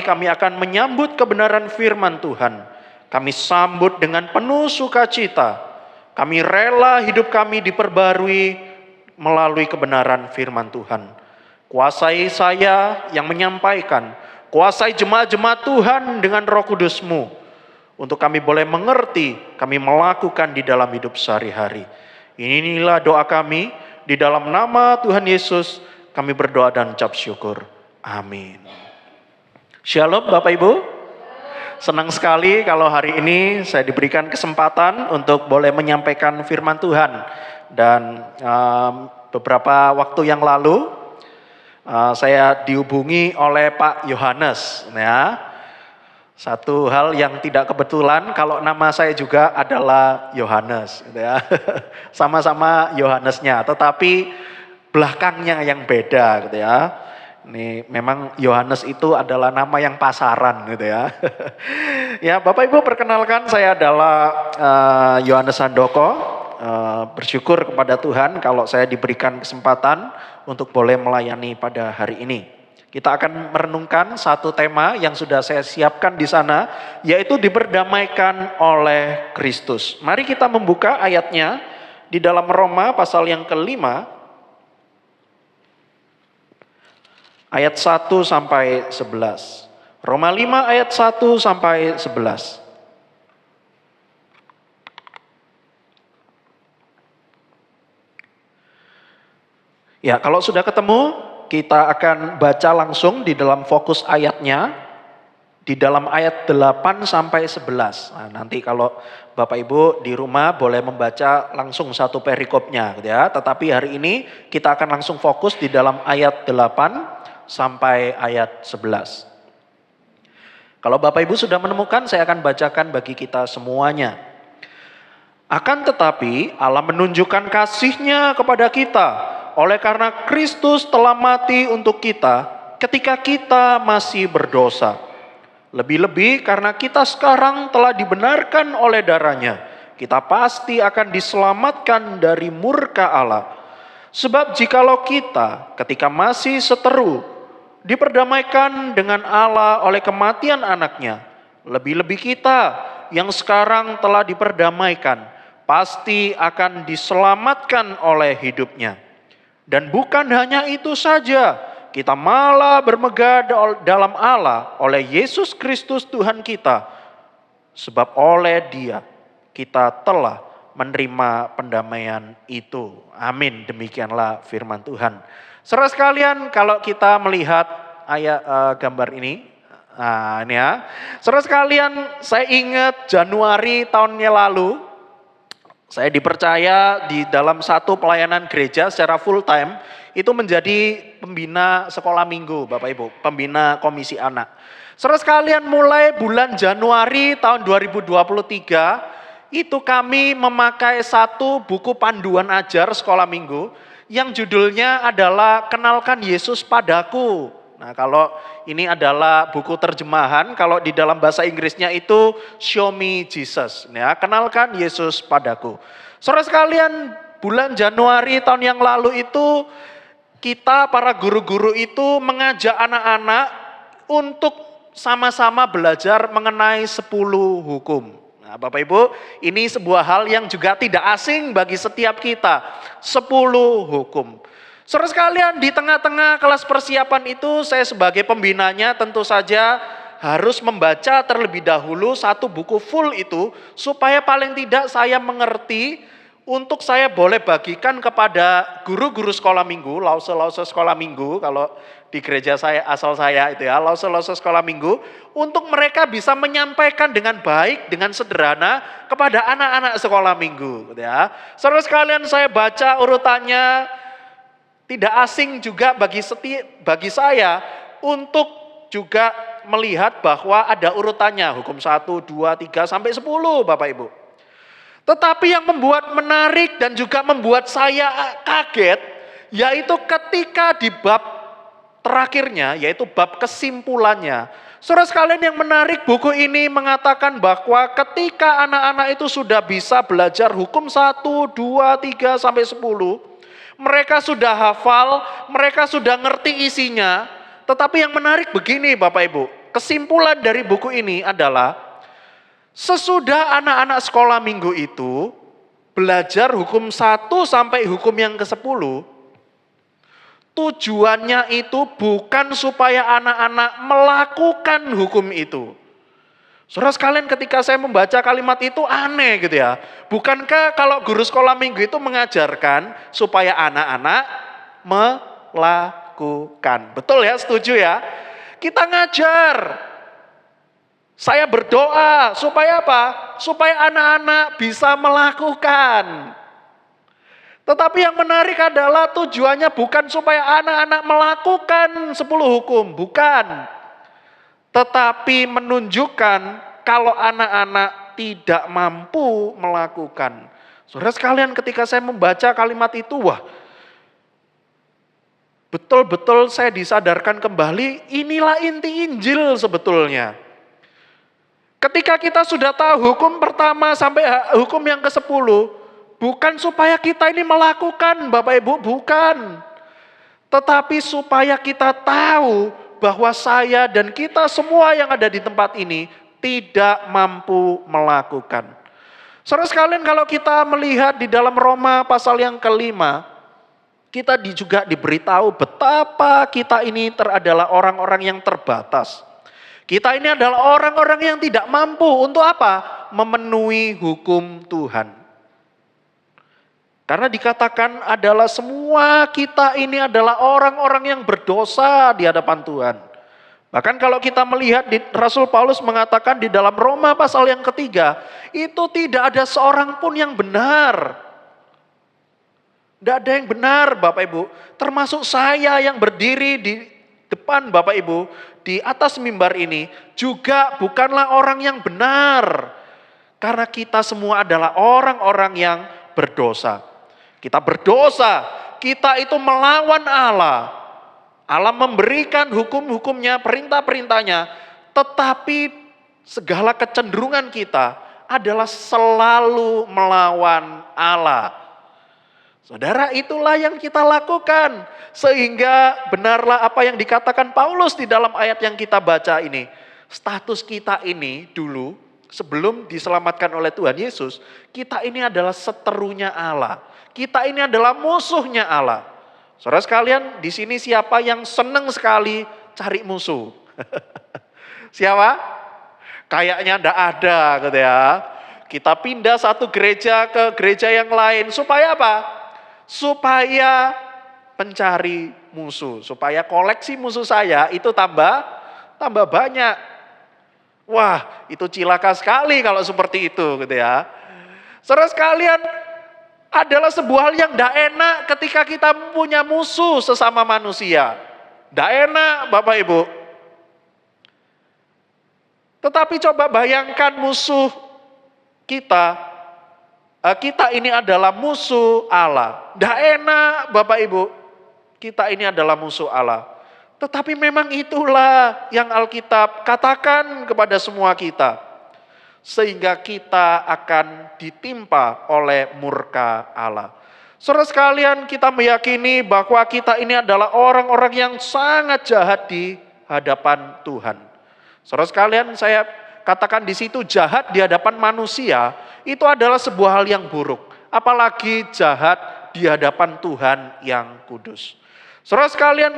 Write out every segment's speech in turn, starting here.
kami akan menyambut kebenaran firman Tuhan. Kami sambut dengan penuh sukacita. Kami rela hidup kami diperbarui melalui kebenaran firman Tuhan. Kuasai saya yang menyampaikan, kuasai jemaat-jemaat Tuhan dengan Roh Kudus-Mu, untuk kami boleh mengerti, kami melakukan di dalam hidup sehari-hari. Inilah doa kami, di dalam nama Tuhan Yesus kami berdoa dan ucap syukur. Amin. Shalom Bapak Ibu. Senang sekali kalau hari ini saya diberikan kesempatan untuk boleh menyampaikan firman Tuhan. Dan beberapa waktu yang lalu saya dihubungi oleh Pak Yohanes. Ya. Satu hal yang tidak kebetulan kalau nama saya juga adalah Yohanes. Gitu ya. Sama-sama Yohanesnya, tetapi belakangnya yang beda. Gitu ya. Ini memang Yohanes itu adalah nama yang pasaran gitu ya. Ya Bapak Ibu, perkenalkan saya adalah Yohanes Handoko. Bersyukur kepada Tuhan kalau saya diberikan kesempatan untuk boleh melayani pada hari ini. Kita akan merenungkan satu tema yang sudah saya siapkan di sana, yaitu diperdamaikan oleh Kristus. Mari kita membuka ayatnya di dalam Roma pasal yang ke-5. Ayat 1 sampai 11. Roma 5 ayat 1 sampai 11. Ya, kalau sudah ketemu, kita akan baca langsung di dalam fokus ayatnya. Di dalam ayat 8 sampai 11. Nah, nanti kalau Bapak Ibu di rumah boleh membaca langsung satu perikopnya. Gitu ya. Tetapi hari ini kita akan langsung fokus di dalam ayat 8 sampai ayat 11. Kalau Bapak Ibu sudah menemukan, saya akan bacakan bagi kita semuanya. Akan tetapi Allah menunjukkan kasih-Nya kepada kita oleh karena Kristus telah mati untuk kita ketika kita masih berdosa. Lebih-lebih karena kita sekarang telah dibenarkan oleh darah-Nya, kita pasti akan diselamatkan dari murka Allah. Sebab jikalau kita ketika masih seteru diperdamaikan dengan Allah oleh kematian anaknya, lebih-lebih kita yang sekarang telah diperdamaikan pasti akan diselamatkan oleh hidupnya. Dan bukan hanya itu saja, kita malah bermegah dalam Allah oleh Yesus Kristus Tuhan kita, sebab oleh Dia kita telah menerima pendamaian itu. Amin. Demikianlah firman Tuhan. Saudara sekalian, kalau kita melihat ayat gambar ini, nah ini ya. Saudara sekalian, saya ingat Januari tahunnya lalu, saya dipercaya di dalam satu pelayanan gereja secara full time, itu menjadi pembina sekolah minggu, Bapak Ibu, pembina komisi anak. Saudara sekalian, mulai bulan Januari tahun 2023, itu kami memakai satu buku panduan ajar sekolah minggu, yang judulnya adalah Kenalkan Yesus Padaku. Nah, kalau ini adalah buku terjemahan, kalau di dalam bahasa Inggrisnya itu Show Me Jesus. Ya, Kenalkan Yesus Padaku. Saudara sekalian, bulan Januari tahun yang lalu itu kita para guru-guru itu mengajak anak-anak untuk sama-sama belajar mengenai 10 hukum. Nah, Bapak Ibu, ini sebuah hal yang juga tidak asing bagi setiap kita. 10 hukum. Saudara sekalian, di tengah-tengah kelas persiapan itu, saya sebagai pembinanya tentu saja harus membaca terlebih dahulu satu buku full itu, supaya paling tidak saya mengerti, untuk saya boleh bagikan kepada guru-guru sekolah minggu, lause-lause sekolah minggu, kalau di gereja saya, asal saya itu ya, lause-lause sekolah minggu, untuk mereka bisa menyampaikan dengan baik, dengan sederhana kepada anak-anak sekolah minggu. Gitu ya. Saudara sekalian, saya baca urutannya, tidak asing juga bagi saya untuk juga melihat bahwa ada urutannya, hukum 1, 2, 3, sampai 10 Bapak Ibu. Tetapi yang membuat menarik dan juga membuat saya kaget, yaitu ketika di bab terakhirnya, yaitu bab kesimpulannya. Saudara sekalian, yang menarik, buku ini mengatakan bahwa ketika anak-anak itu sudah bisa belajar hukum 1, 2, 3, sampai 10, mereka sudah hafal, mereka sudah ngerti isinya. Tetapi yang menarik begini Bapak Ibu, kesimpulan dari buku ini adalah sesudah anak-anak sekolah minggu itu belajar hukum 1 sampai hukum yang ke-10, tujuannya itu bukan supaya anak-anak melakukan hukum itu. Saudara sekalian, ketika saya membaca kalimat itu aneh gitu ya. Bukankah kalau guru sekolah minggu itu mengajarkan supaya anak-anak melakukan? Betul ya, setuju ya? Kita ngajar. Saya berdoa supaya apa? Supaya anak-anak bisa melakukan. Tetapi yang menarik adalah tujuannya bukan supaya anak-anak melakukan 10 hukum, bukan. Tetapi menunjukkan kalau anak-anak tidak mampu melakukan. Saudara sekalian, ketika saya membaca kalimat itu, wah, betul-betul saya disadarkan kembali, inilah inti Injil sebetulnya. Ketika kita sudah tahu hukum pertama sampai hukum yang ke-10, bukan supaya kita ini melakukan, Bapak Ibu, bukan. Tetapi supaya kita tahu bahwa saya dan kita semua yang ada di tempat ini tidak mampu melakukan. Saudara sekalian, kalau kita melihat di dalam Roma pasal yang ke-5, kita juga diberitahu betapa kita ini adalah orang-orang yang terbatas. Kita ini adalah orang-orang yang tidak mampu untuk apa? Memenuhi hukum Tuhan. Karena dikatakan adalah semua kita ini adalah orang-orang yang berdosa di hadapan Tuhan. Bahkan kalau kita melihat Rasul Paulus mengatakan di dalam Roma pasal yang ke-3, itu tidak ada seorang pun yang benar. Tidak ada yang benar, Bapak Ibu. Termasuk saya yang berdiri di depan Bapak Ibu, di atas mimbar ini, juga bukanlah orang yang benar. Karena kita semua adalah orang-orang yang berdosa. Kita berdosa, kita itu melawan Allah. Allah memberikan hukum-hukumnya, perintah-perintahnya, tetapi segala kecenderungan kita adalah selalu melawan Allah. Saudara, itulah yang kita lakukan. Sehingga benarlah apa yang dikatakan Paulus di dalam ayat yang kita baca ini. Status kita ini dulu, sebelum diselamatkan oleh Tuhan Yesus, kita ini adalah seterunya Allah. Kita ini adalah musuhnya Allah. Saudara sekalian, di sini siapa yang senang sekali cari musuh? Siapa? Kayaknya enggak ada gitu ya. Kita pindah satu gereja ke gereja yang lain. Supaya apa? Supaya pencari musuh. Supaya koleksi musuh saya itu tambah banyak. Wah, itu cilaka sekali kalau seperti itu gitu ya. Saudara sekalian, adalah sebuah hal yang tidak enak ketika kita punya musuh sesama manusia. Tidak enak, Bapak Ibu. Tetapi coba bayangkan musuh kita. Kita ini adalah musuh Allah. Tidak enak, Bapak Ibu. Kita ini adalah musuh Allah. Tetapi memang itulah yang Alkitab katakan kepada semua kita. Sehingga kita akan ditimpa oleh murka Allah. Saudara sekalian, kita meyakini bahwa kita ini adalah orang-orang yang sangat jahat di hadapan Tuhan. Saudara sekalian, saya katakan di situ jahat di hadapan manusia, itu adalah sebuah hal yang buruk. Apalagi jahat di hadapan Tuhan yang kudus. Saudara sekalian,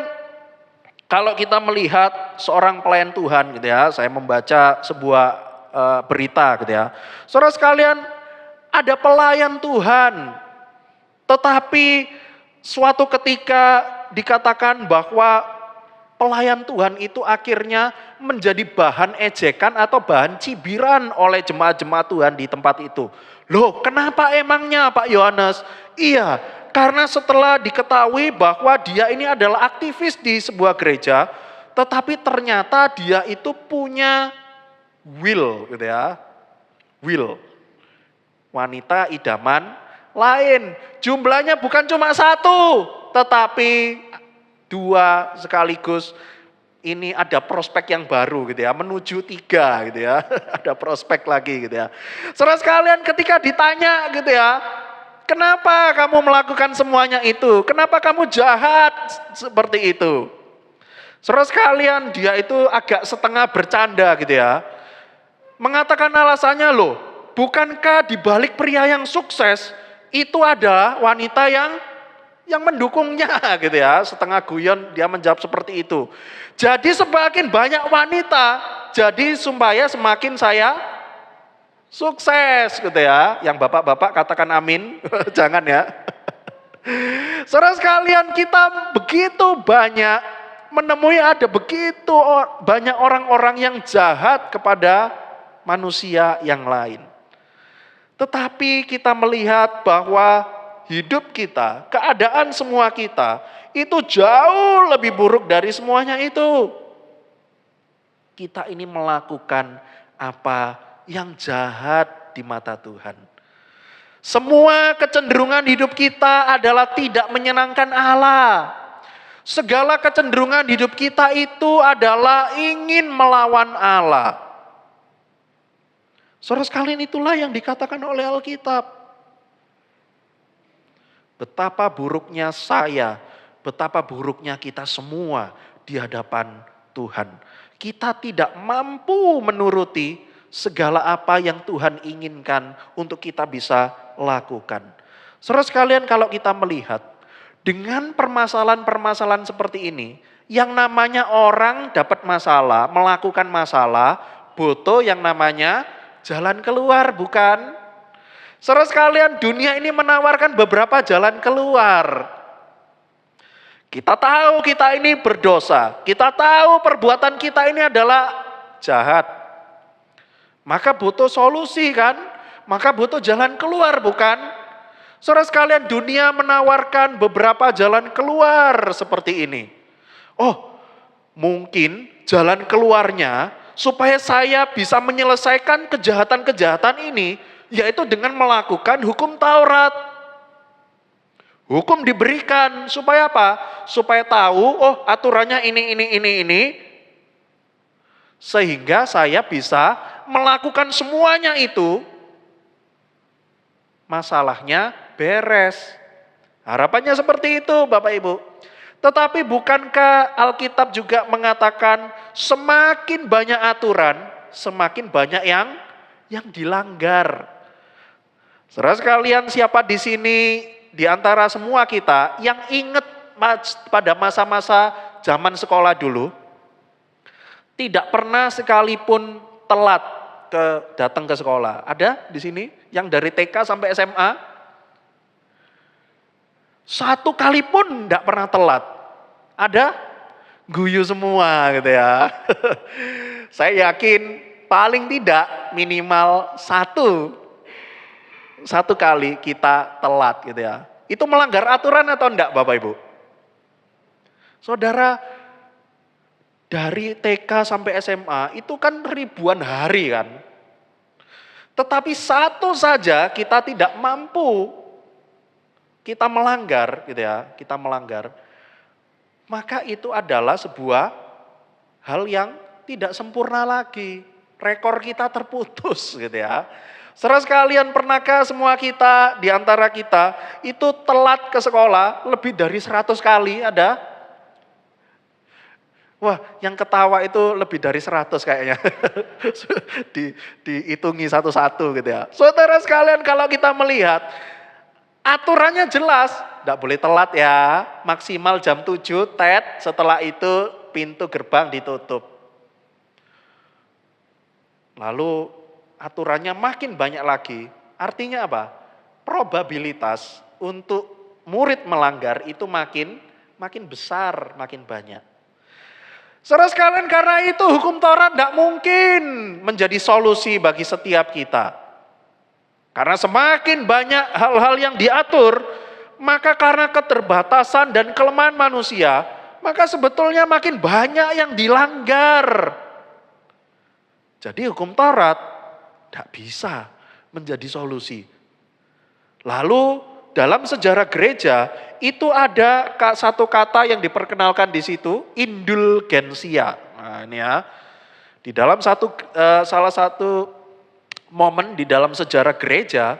kalau kita melihat seorang pelayan Tuhan gitu ya, saya membaca sebuah berita gitu ya. Saudara sekalian, ada pelayan Tuhan, tetapi suatu ketika dikatakan bahwa pelayan Tuhan itu akhirnya menjadi bahan ejekan atau bahan cibiran oleh jemaat-jemaat Tuhan di tempat itu. Loh, kenapa emangnya Pak Yohanes? Iya, karena setelah diketahui bahwa dia ini adalah aktivis di sebuah gereja, tetapi ternyata dia itu punya will gitu ya. Will. Wanita idaman lain. Jumlahnya bukan cuma 1, tetapi 2 sekaligus. Ini ada prospek yang baru gitu ya, menuju 3 gitu ya. Ada prospek lagi gitu ya. Saudara sekalian, ketika ditanya gitu ya, kenapa kamu melakukan semuanya itu? Kenapa kamu jahat seperti itu? Saudara sekalian, dia itu agak setengah bercanda gitu ya. Mengatakan alasannya loh, bukankah di balik pria yang sukses itu ada wanita yang mendukungnya gitu ya. Setengah guyon dia menjawab seperti itu. Jadi semakin banyak wanita, jadi supaya semakin saya sukses gitu ya. Yang bapak-bapak katakan amin, jangan ya. Saudara sekalian, kita begitu banyak menemui ada begitu banyak orang-orang yang jahat kepada manusia yang lain. Tetapi kita melihat bahwa hidup kita, keadaan semua kita, itu jauh lebih buruk dari semuanya itu. Kita ini melakukan apa yang jahat di mata Tuhan. Semua kecenderungan hidup kita adalah tidak menyenangkan Allah. Segala kecenderungan hidup kita itu adalah ingin melawan Allah. Saudara sekalian, itulah yang dikatakan oleh Alkitab. Betapa buruknya saya, betapa buruknya kita semua di hadapan Tuhan. Kita tidak mampu menuruti segala apa yang Tuhan inginkan untuk kita bisa lakukan. Saudara sekalian, kalau kita melihat dengan permasalahan-permasalahan seperti ini, yang namanya orang dapat masalah, melakukan masalah, butuh yang namanya jalan keluar, bukan? Saudara sekalian, dunia ini menawarkan beberapa jalan keluar. Kita tahu kita ini berdosa, kita tahu perbuatan kita ini adalah jahat. Maka butuh solusi kan? Maka butuh jalan keluar, bukan? Saudara sekalian, dunia menawarkan beberapa jalan keluar seperti ini. Oh, mungkin jalan keluarnya supaya saya bisa menyelesaikan kejahatan-kejahatan ini, yaitu dengan melakukan hukum Taurat. Hukum diberikan supaya apa? Supaya tahu, oh aturannya ini. Sehingga saya bisa melakukan semuanya itu, masalahnya beres. Harapannya seperti itu Bapak Ibu. Tetapi bukankah Alkitab juga mengatakan semakin banyak aturan, semakin banyak yang dilanggar. Saudara sekalian, siapa di sini di antara semua kita yang ingat pada masa-masa zaman sekolah dulu, tidak pernah sekalipun telat datang ke sekolah? Ada di sini yang dari TK sampai SMA? Satu kali pun tidak pernah telat. Ada? Guyu semua gitu ya. Saya yakin paling tidak minimal satu kali kita telat gitu ya. Itu melanggar aturan atau enggak Bapak Ibu? Saudara, dari TK sampai SMA itu kan ribuan hari kan. Tetapi satu saja kita tidak mampu, kita melanggar gitu ya, kita melanggar. Maka itu adalah sebuah hal yang tidak sempurna lagi. Rekor kita terputus gitu ya. Saudara sekalian, pernahkah semua kita, di antara kita, itu telat ke sekolah lebih dari 100 kali ada? Wah, yang ketawa itu lebih dari 100 kayaknya. Dihitungi satu-satu gitu ya. Saudara sekalian, kalau kita melihat, aturannya jelas, tidak boleh telat ya. Maksimal jam 7, setelah itu pintu gerbang ditutup. Lalu aturannya makin banyak lagi. Artinya apa? Probabilitas untuk murid melanggar itu makin besar, makin banyak. Saudara sekalian, karena itu hukum Taurat tidak mungkin menjadi solusi bagi setiap kita. Karena semakin banyak hal-hal yang diatur, maka karena keterbatasan dan kelemahan manusia, maka sebetulnya makin banyak yang dilanggar. Jadi hukum Taurat tidak bisa menjadi solusi. Lalu dalam sejarah gereja itu ada satu kata yang diperkenalkan di situ, indulgensia. Nah ini ya, di dalam salah satu momen di dalam sejarah gereja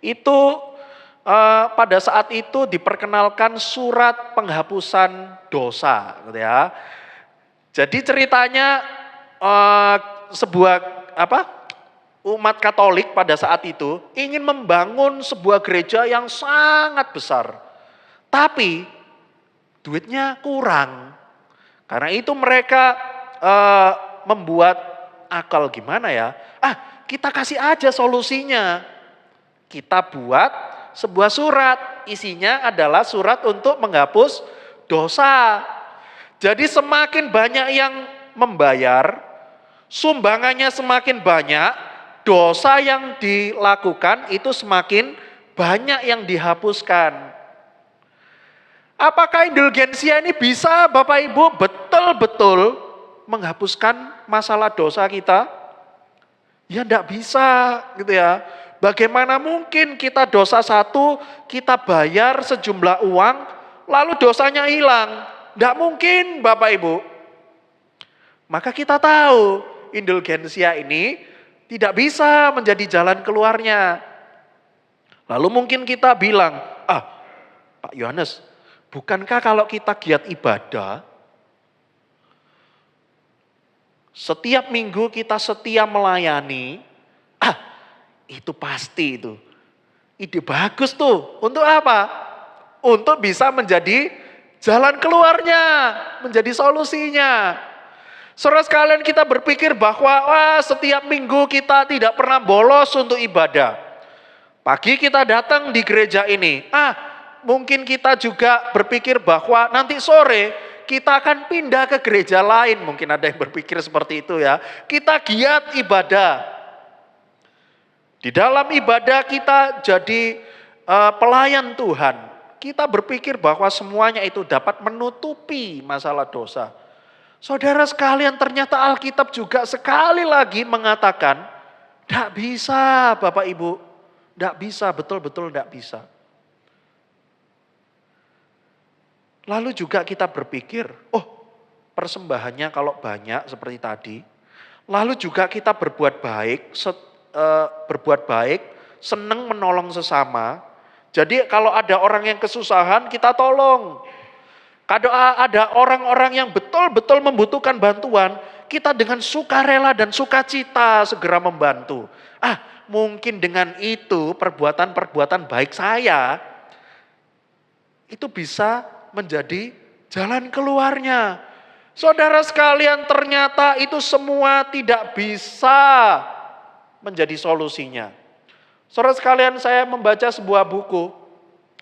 itu pada saat itu diperkenalkan surat penghapusan dosa, gitu ya. Jadi ceritanya sebuah umat Katolik pada saat itu ingin membangun sebuah gereja yang sangat besar. Tapi duitnya kurang. Karena itu mereka membuat akal gimana ya? Kita kasih aja solusinya. Kita buat sebuah surat. Isinya adalah surat untuk menghapus dosa. Jadi semakin banyak yang membayar, sumbangannya semakin banyak, dosa yang dilakukan itu semakin banyak yang dihapuskan. Apakah indulgensia ini bisa Bapak Ibu betul-betul menghapuskan masalah dosa kita? Ya enggak bisa gitu ya. Bagaimana mungkin kita dosa satu, kita bayar sejumlah uang, lalu dosanya hilang? Enggak mungkin Bapak Ibu. Maka kita tahu indulgensia ini tidak bisa menjadi jalan keluarnya. Lalu mungkin kita bilang, Pak Yohanes, bukankah kalau kita giat ibadah, setiap minggu kita setia melayani, itu pasti itu. Ide bagus tuh. Untuk apa? Untuk bisa menjadi jalan keluarnya, menjadi solusinya. Saudara sekalian, kita berpikir bahwa setiap minggu kita tidak pernah bolos untuk ibadah. Pagi kita datang di gereja ini. Mungkin kita juga berpikir bahwa nanti sore kita akan pindah ke gereja lain. Mungkin ada yang berpikir seperti itu ya. Kita giat ibadah. Di dalam ibadah kita jadi pelayan Tuhan. Kita berpikir bahwa semuanya itu dapat menutupi masalah dosa. Saudara sekalian, ternyata Alkitab juga sekali lagi mengatakan, tidak bisa Bapak Ibu, tidak bisa, betul-betul tidak bisa. Lalu juga kita berpikir, persembahannya kalau banyak seperti tadi, lalu juga kita berbuat baik, senang menolong sesama. Jadi kalau ada orang yang kesusahan, kita tolong. Kalau ada orang-orang yang betul-betul membutuhkan bantuan, kita dengan sukarela dan sukacita segera membantu. Mungkin dengan itu perbuatan-perbuatan baik saya, itu bisa menjadi jalan keluarnya. Saudara sekalian, ternyata itu semua tidak bisa menjadi solusinya. Saudara sekalian, saya membaca sebuah buku.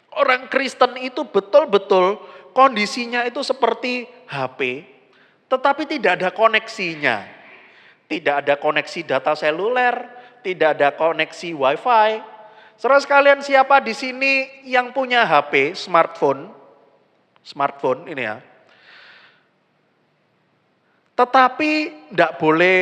Orang Kristen itu betul-betul kondisinya itu seperti HP, tetapi tidak ada koneksinya. Tidak ada koneksi data seluler, tidak ada koneksi wifi. Saudara sekalian, siapa di sini yang punya HP, smartphone ini ya. Tetapi tidak boleh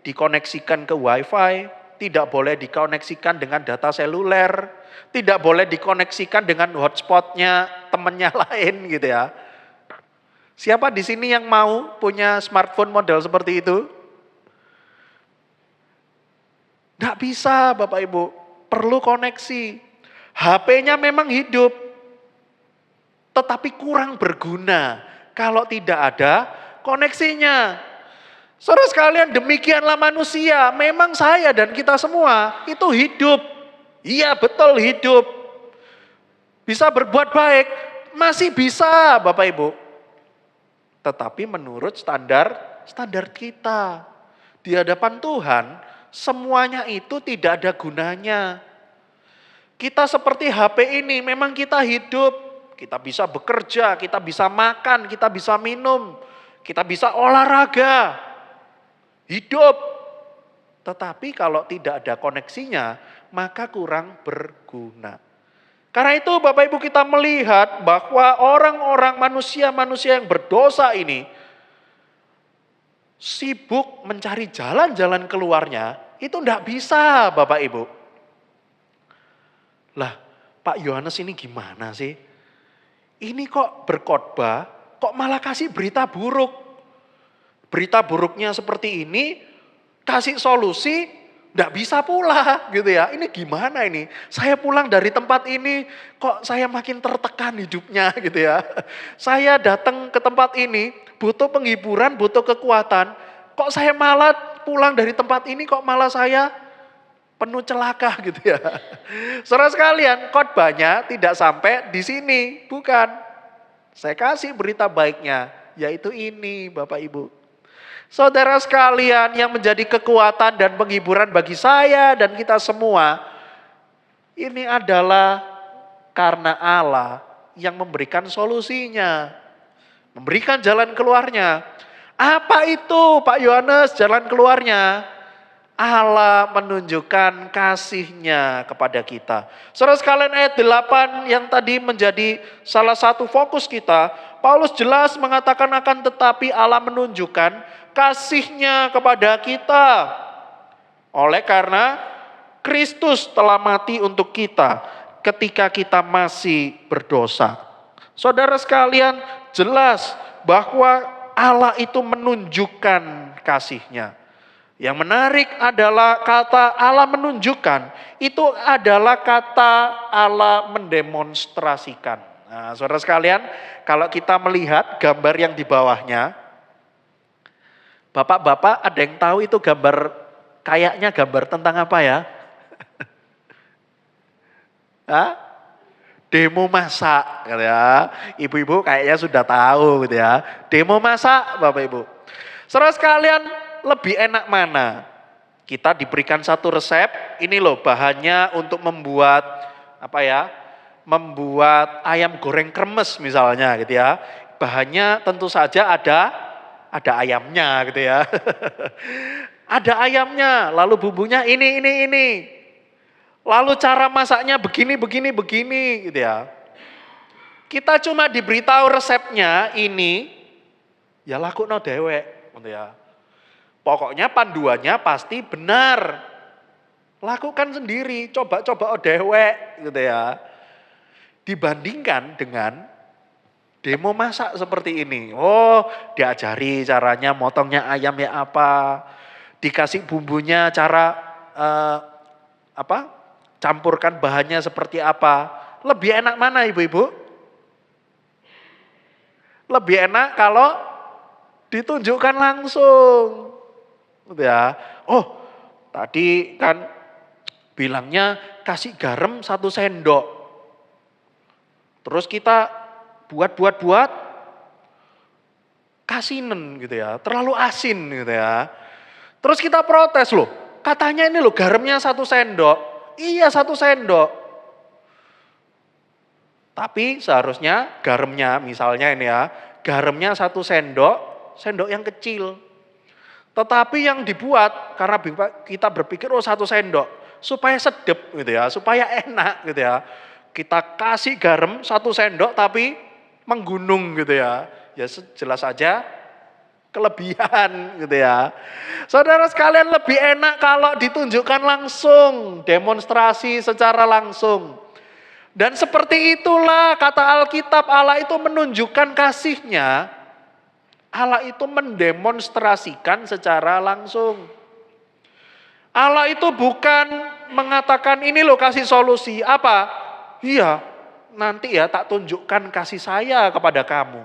dikoneksikan ke wifi, tidak boleh dikoneksikan dengan data seluler, tidak boleh dikoneksikan dengan hotspotnya temannya lain gitu ya. Siapa di sini yang mau punya smartphone model seperti itu? Tidak bisa Bapak Ibu, perlu koneksi. HP-nya memang hidup, tetapi kurang berguna kalau tidak ada koneksinya. Saudara sekalian, demikianlah manusia. Memang saya dan kita semua itu hidup. Iya betul hidup. Bisa berbuat baik. Masih bisa Bapak Ibu. Tetapi menurut standar kita. Di hadapan Tuhan, semuanya itu tidak ada gunanya. Kita seperti HP ini, memang kita hidup. Kita bisa bekerja, kita bisa makan, kita bisa minum. Kita bisa olahraga. Hidup. Tetapi kalau tidak ada koneksinya, maka kurang berguna. Karena itu Bapak Ibu, kita melihat bahwa orang-orang manusia-manusia yang berdosa ini sibuk mencari jalan-jalan keluarnya, itu tidak bisa Bapak Ibu. Lah, Pak Yohanes ini gimana sih? Ini kok berkhotbah, kok malah kasih berita buruk. Berita buruknya seperti ini, kasih solusi, Nggak bisa pula gitu ya. Ini gimana ini? Saya pulang dari tempat ini kok saya makin tertekan hidupnya gitu ya. Saya datang ke tempat ini butuh penghiburan, butuh kekuatan. Kok saya malah pulang dari tempat ini kok malah saya penuh celaka gitu ya. Saudara sekalian, khotbahnya tidak sampai di sini, bukan. Saya kasih berita baiknya, yaitu ini Bapak Ibu. Saudara sekalian, yang menjadi kekuatan dan penghiburan bagi saya dan kita semua, ini adalah karena Allah yang memberikan solusinya, memberikan jalan keluarnya. Apa itu Pak Yohanes jalan keluarnya? Allah menunjukkan kasih-Nya kepada kita. Saudara sekalian, ayat 8 yang tadi menjadi salah satu fokus kita, Paulus jelas mengatakan akan tetapi Allah menunjukkan kasih-Nya kepada kita. Oleh karena Kristus telah mati untuk kita ketika kita masih berdosa. Saudara sekalian, jelas bahwa Allah itu menunjukkan kasih-Nya. Yang menarik adalah kata Allah menunjukkan, itu adalah kata Allah mendemonstrasikan. Nah, saudara sekalian, kalau kita melihat gambar yang di bawahnya, Bapak-bapak ada yang tahu itu gambar, kayaknya gambar tentang apa ya? Hah? Demo masak, gitu ya. Ibu-ibu kayaknya sudah tahu gitu ya. Demo masak Bapak Ibu. Saudara sekalian, lebih enak mana? Kita diberikan satu resep, ini loh bahannya untuk membuat apa ya? Membuat ayam goreng kremes misalnya gitu ya. Bahannya tentu saja ada ayamnya gitu ya. Ada ayamnya, lalu bumbunya ini. Lalu cara masaknya begini gitu ya. Kita cuma diberitahu resepnya ini, ya lakukan dewek gitu ya. Pokoknya panduannya pasti benar. Lakukan sendiri, coba dewek gitu ya. Dibandingkan dengan demo masak seperti ini. Oh, diajari caranya motongnya ayam ya apa. Dikasih bumbunya cara campurkan bahannya seperti apa. Lebih enak mana Ibu-ibu? Lebih enak kalau ditunjukkan langsung. Gitu ya. Oh, tadi kan bilangnya kasih garam 1 sendok. Terus kita buat, kasinen gitu ya, terlalu asin gitu ya. Terus kita protes loh, katanya ini loh garamnya 1 sendok. Iya 1 sendok. Tapi seharusnya garamnya misalnya ini ya, garamnya 1 sendok yang kecil. Tetapi yang dibuat karena kita berpikir 1 sendok, supaya sedep gitu ya, supaya enak gitu ya. Kita kasih garam 1 sendok tapi menggunung gitu ya. Ya jelas saja kelebihan gitu ya. Saudara sekalian, lebih enak kalau ditunjukkan langsung, demonstrasi secara langsung. Dan seperti itulah kata Alkitab, Allah itu menunjukkan kasih-Nya. Allah itu mendemonstrasikan secara langsung. Allah itu bukan mengatakan ini loh kasih solusi, apa? Iya, nanti ya tak tunjukkan kasih saya kepada kamu.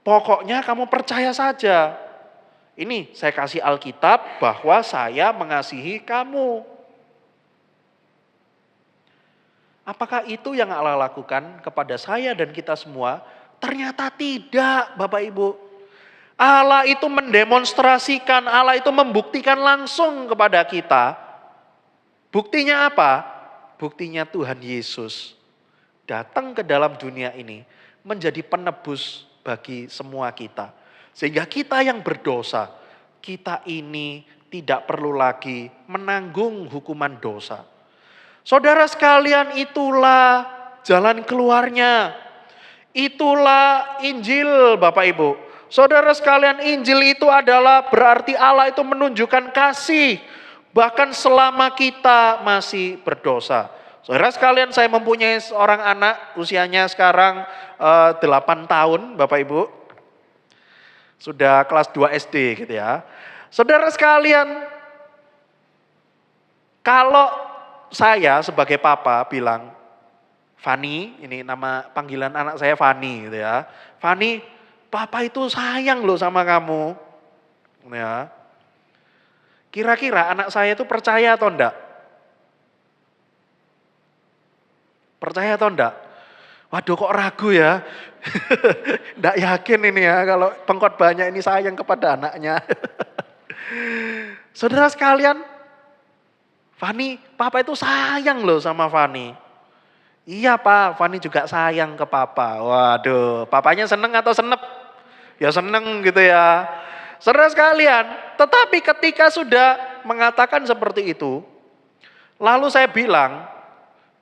Pokoknya kamu percaya saja. Ini saya kasih Alkitab bahwa saya mengasihi kamu. Apakah itu yang Allah lakukan kepada saya dan kita semua? Ternyata tidak, Bapak Ibu. Allah itu mendemonstrasikan, Allah itu membuktikan langsung kepada kita. Buktinya apa? Buktinya Tuhan Yesus datang ke dalam dunia ini menjadi penebus bagi semua kita. Sehingga kita yang berdosa, kita ini tidak perlu lagi menanggung hukuman dosa. Saudara sekalian, itulah jalan keluarnya. Itulah Injil Bapak Ibu. Saudara sekalian, Injil itu adalah berarti Allah itu menunjukkan kasih. Bahkan selama kita masih berdosa. Saudara sekalian, saya mempunyai seorang anak usianya sekarang 8 tahun Bapak Ibu. Sudah kelas 2 SD gitu ya. Saudara sekalian, Kalau saya sebagai papa bilang, Fani, ini nama panggilan anak saya Fani gitu ya. Fani, papa itu sayang loh sama kamu. Ya. Kira-kira anak saya itu percaya atau enggak? Percaya atau enggak? Waduh kok ragu ya. Enggak yakin ini ya kalau pengkhotbahnya ini sayang kepada anaknya. Saudara sekalian, Fani, papa itu sayang loh sama Fani. Iya pak, Fani juga sayang ke papa. Waduh, papanya seneng atau senep? Ya seneng gitu ya. Saudara sekalian, tetapi ketika sudah mengatakan seperti itu, lalu saya bilang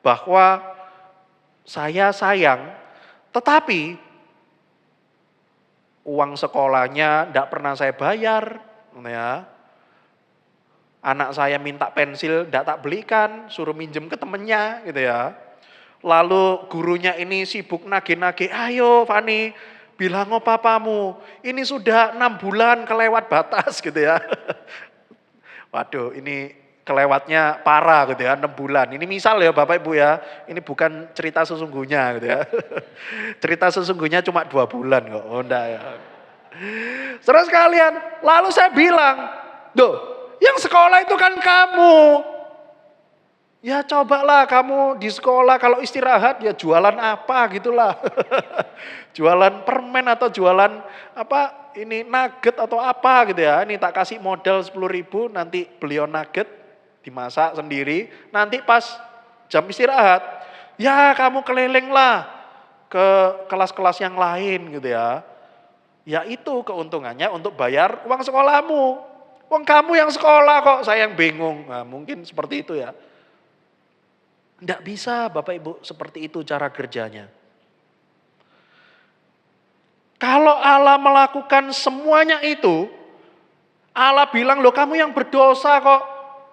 bahwa saya sayang, tetapi uang sekolahnya tidak pernah saya bayar. Ya. Anak saya minta pensil, tidak tak belikan, suruh minjem ke temennya gitu ya. Lalu gurunya ini sibuk nagih-nagih, ayo Fani, bilang oh papamu, ini sudah 6 bulan kelewat batas gitu ya. Waduh ini kelewatnya parah gitu ya, 6 bulan. Ini misal ya Bapak Ibu ya, ini bukan cerita sesungguhnya gitu ya. Cerita sesungguhnya cuma 2 bulan kok, oh enggak ya. Saudara sekalian, lalu saya bilang, "Duh, yang sekolah itu kan kamu. Ya cobalah kamu di sekolah kalau istirahat ya jualan apa gitulah." Jualan permen atau jualan apa ini nugget atau apa gitu ya. Ini tak kasih modal 10.000 nanti beli nugget dimasak sendiri. Nanti pas jam istirahat ya kamu kelilinglah ke kelas-kelas yang lain gitu ya. Ya itu keuntungannya untuk bayar uang sekolahmu. Uang kamu yang sekolah kok saya yang bingung. Nah, mungkin seperti itu ya. Tidak bisa Bapak Ibu seperti itu cara kerjanya. Kalau Allah melakukan semuanya itu, Allah bilang loh kamu yang berdosa kok.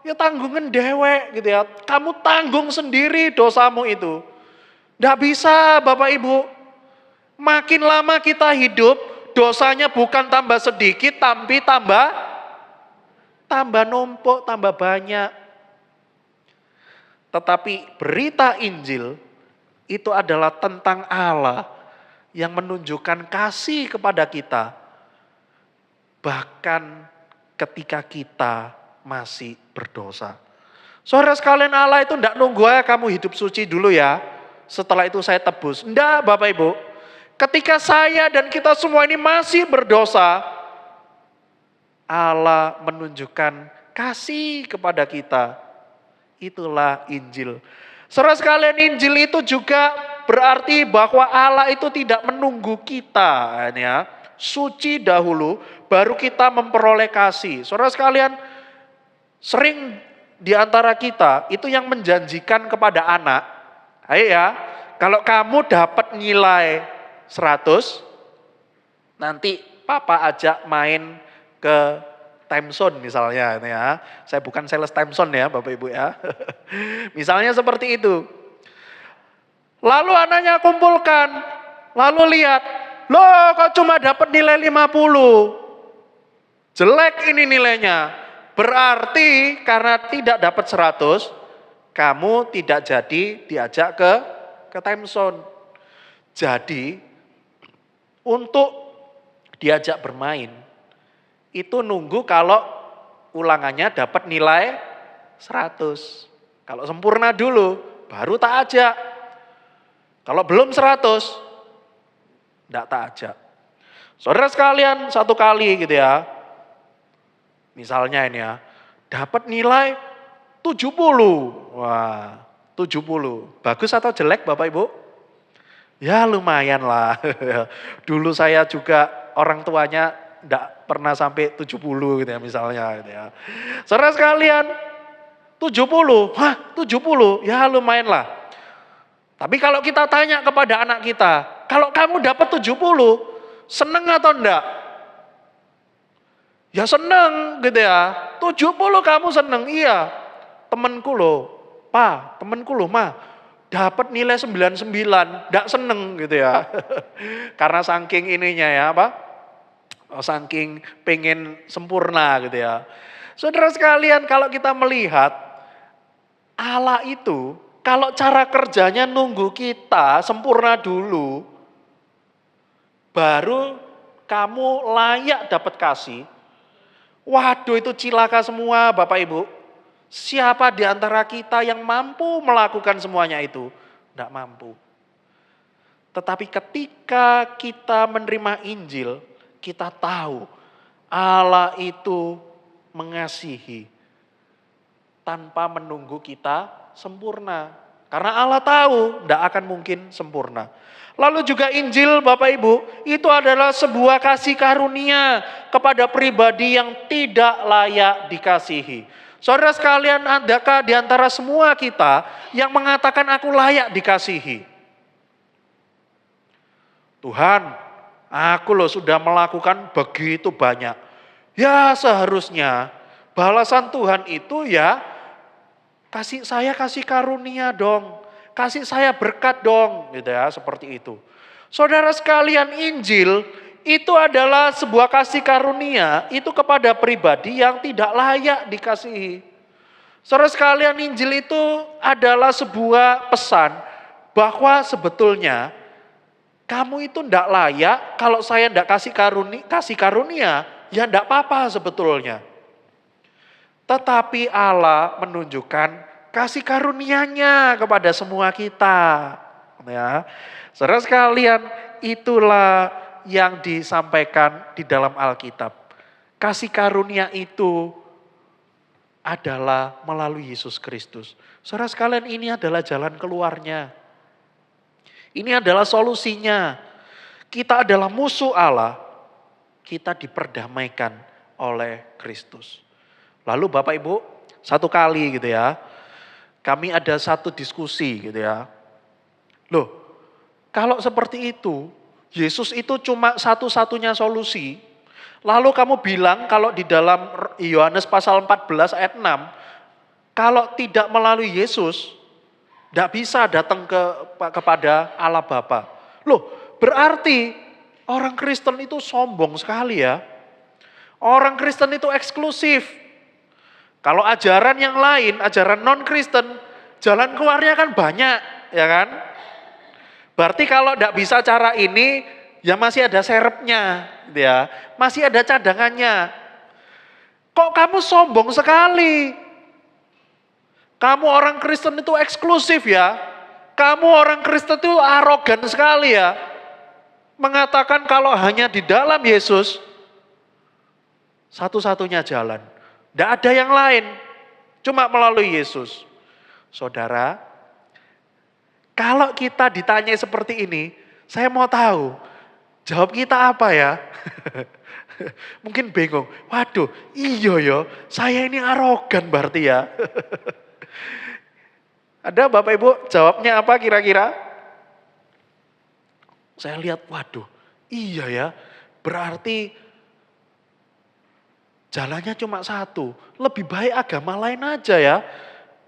Ya tanggungan dewek gitu ya. Kamu tanggung sendiri dosamu itu. Tidak bisa Bapak Ibu. Makin lama kita hidup, dosanya bukan tambah sedikit, tapi tambah numpuk, tambah banyak. Tetapi berita Injil itu adalah tentang Allah yang menunjukkan kasih kepada kita. Bahkan ketika kita masih berdosa. Saudara sekalian Allah itu tidak nunggu ya kamu hidup suci dulu ya. Setelah itu saya tebus. Tidak Bapak Ibu. Ketika saya dan kita semua ini masih berdosa. Allah menunjukkan kasih kepada kita. Itulah Injil. Saudara sekalian Injil itu juga berarti bahwa Allah itu tidak menunggu kita ya, suci dahulu baru kita memperoleh kasih. Saudara sekalian sering di antara kita itu yang menjanjikan kepada anak, ayo ya kalau kamu dapat nilai 100 nanti papa ajak main ke time zone misalnya ya. Saya bukan sales time zone ya Bapak Ibu ya. Misalnya seperti itu. Lalu anaknya kumpulkan. Lalu lihat. Loh kok cuma dapat nilai 50. Jelek ini nilainya. Berarti karena tidak dapat 100. Kamu tidak jadi diajak ke time zone. Jadi untuk diajak bermain. Itu nunggu kalau ulangannya dapat nilai 100. Kalau sempurna dulu, baru tak ajak. Kalau belum 100, enggak tak ajak. Saudara sekalian, satu kali gitu ya. Misalnya ini ya, dapat nilai 70. Wah, 70. Bagus atau jelek Bapak Ibu? Ya lumayan lah. Dulu saya juga orang tuanya enggak pernah sampai 70 gitu ya misalnya gitu ya. Saudara sekalian, 70, 70, ya lumayan lah. Tapi kalau kita tanya kepada anak kita, kalau kamu dapat 70, seneng atau enggak? Ya seneng gitu ya. 70 kamu seneng, iya. Temenku loh, temenku loh dapat nilai 99, enggak seneng gitu ya. Karena saking ininya ya saking pengen sempurna gitu ya. Saudara sekalian kalau kita melihat Allah itu kalau cara kerjanya nunggu kita sempurna dulu, baru kamu layak dapat kasih. Waduh, itu cilaka semua Bapak Ibu. Siapa di antara kita yang mampu melakukan semuanya itu? Tidak mampu. Tetapi ketika kita menerima Injil, kita tahu Allah itu mengasihi tanpa menunggu kita sempurna. Karena Allah tahu tidak akan mungkin sempurna. Lalu juga Injil Bapak Ibu, itu adalah sebuah kasih karunia kepada pribadi yang tidak layak dikasihi. Saudara sekalian, adakah di antara semua kita yang mengatakan aku layak dikasihi? Tuhan, aku loh sudah melakukan begitu banyak. Ya seharusnya balasan Tuhan itu ya kasih karunia dong. Kasih saya berkat dong, gitu ya, seperti itu. Saudara sekalian, Injil itu adalah sebuah kasih karunia itu kepada pribadi yang tidak layak dikasihi. Saudara sekalian, Injil itu adalah sebuah pesan bahwa sebetulnya kamu itu tidak layak, kalau saya tidak kasih karunia, ya tidak apa-apa sebetulnya. Tetapi Allah menunjukkan kasih karunia-Nya kepada semua kita. Ya. Saudara sekalian, itulah yang disampaikan di dalam Alkitab. Kasih karunia itu adalah melalui Yesus Kristus. Saudara sekalian, ini adalah jalan keluarnya. Ini adalah solusinya. Kita adalah musuh Allah, kita diperdamaikan oleh Kristus. Lalu Bapak Ibu, satu kali gitu ya, kami ada satu diskusi gitu ya. Loh, kalau seperti itu, Yesus itu cuma satu-satunya solusi. Lalu kamu bilang kalau di dalam Yohanes pasal 14 ayat 6, kalau tidak melalui Yesus, tidak bisa datang kepada Allah Bapa. Loh, berarti orang Kristen itu sombong sekali ya. Orang Kristen itu eksklusif. Kalau ajaran yang lain, ajaran non-Kristen, jalan keluarnya kan banyak, ya kan? Berarti kalau tidak bisa cara ini, ya masih ada serepnya, gitu ya. Masih ada cadangannya. Kok kamu sombong sekali? Kamu orang Kristen itu eksklusif ya. Kamu orang Kristen itu arogan sekali ya. Mengatakan kalau hanya di dalam Yesus, satu-satunya jalan. Tidak ada yang lain, cuma melalui Yesus. Saudara, kalau kita ditanya seperti ini, saya mau tahu, jawab kita apa ya? Mungkin bingung, waduh iya ya, saya ini arogan berarti ya. Ada Bapak Ibu jawabnya apa kira-kira? Saya lihat, waduh iya ya, berarti jalannya cuma satu, lebih baik agama lain aja ya.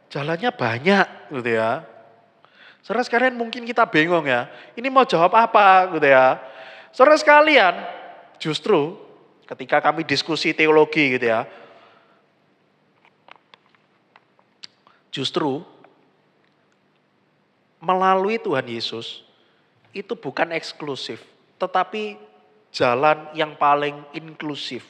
Jalannya banyak gitu ya. Saudara sekalian mungkin kita bingung ya, ini mau jawab apa gitu ya. Saudara sekalian, justru ketika kami diskusi teologi gitu ya, justru melalui Tuhan Yesus itu bukan eksklusif, tetapi jalan yang paling inklusif.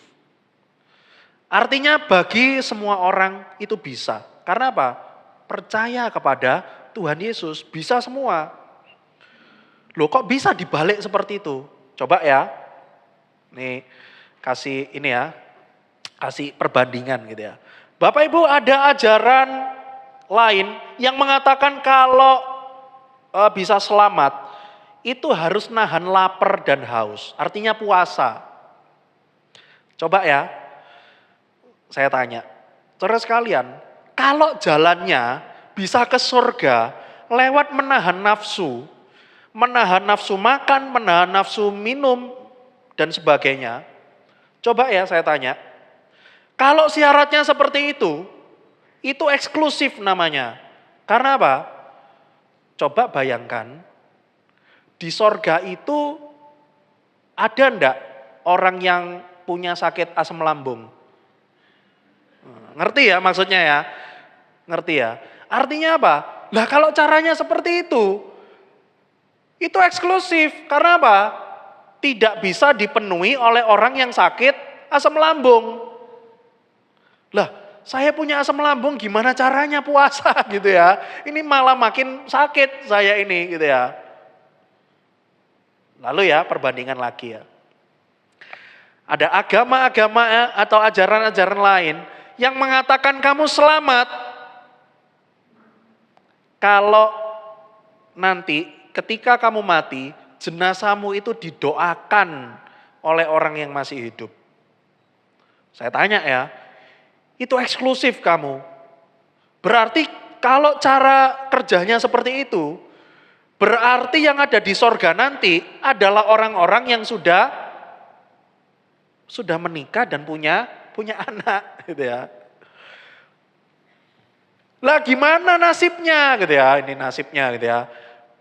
Artinya bagi semua orang itu bisa. Karena apa? Percaya kepada Tuhan Yesus, bisa semua. Loh kok bisa dibalik seperti itu? Coba ya, nih kasih ini ya, kasih perbandingan gitu ya. Bapak Ibu ada ajaran lain yang mengatakan kalau bisa selamat, itu harus nahan lapar dan haus, artinya puasa. Coba ya, saya tanya, saudara sekalian, kalau jalannya bisa ke surga lewat menahan nafsu makan, menahan nafsu minum, dan sebagainya. Coba ya saya tanya, kalau syaratnya seperti itu eksklusif namanya. Karena apa? Coba bayangkan, di sorga itu ada enggak orang yang punya sakit asam lambung? Ngerti ya maksudnya ya? Ngerti ya? Artinya apa? Lah kalau caranya seperti itu eksklusif. Karena apa? Tidak bisa dipenuhi oleh orang yang sakit asam lambung. Lah, saya punya asam lambung, gimana caranya puasa gitu ya. Ini malah makin sakit saya ini gitu ya. Lalu ya perbandingan lagi ya. Ada agama-agama atau ajaran-ajaran lain yang mengatakan kamu selamat kalau nanti ketika kamu mati, jenazahmu itu didoakan oleh orang yang masih hidup. Saya tanya ya, itu eksklusif kamu. Berarti kalau cara kerjanya seperti itu, berarti yang ada di sorga nanti adalah orang-orang yang sudah menikah dan punya anak gitu ya. Lah gimana nasibnya gitu ya, ini nasibnya gitu ya.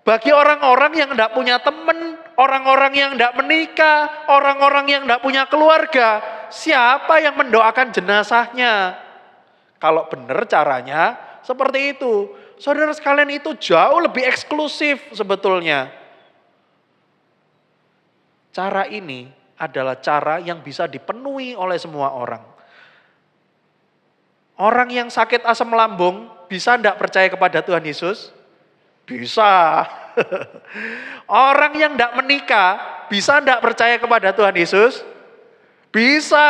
Bagi orang-orang yang tidak punya teman, orang-orang yang tidak menikah, orang-orang yang tidak punya keluarga, siapa yang mendoakan jenazahnya? Kalau benar caranya seperti itu. Saudara sekalian, itu jauh lebih eksklusif sebetulnya. Cara ini adalah cara yang bisa dipenuhi oleh semua orang. Orang yang sakit asam lambung bisa tidak percaya kepada Tuhan Yesus? Bisa. Orang yang tidak menikah bisa tidak percaya kepada Tuhan Yesus? Bisa.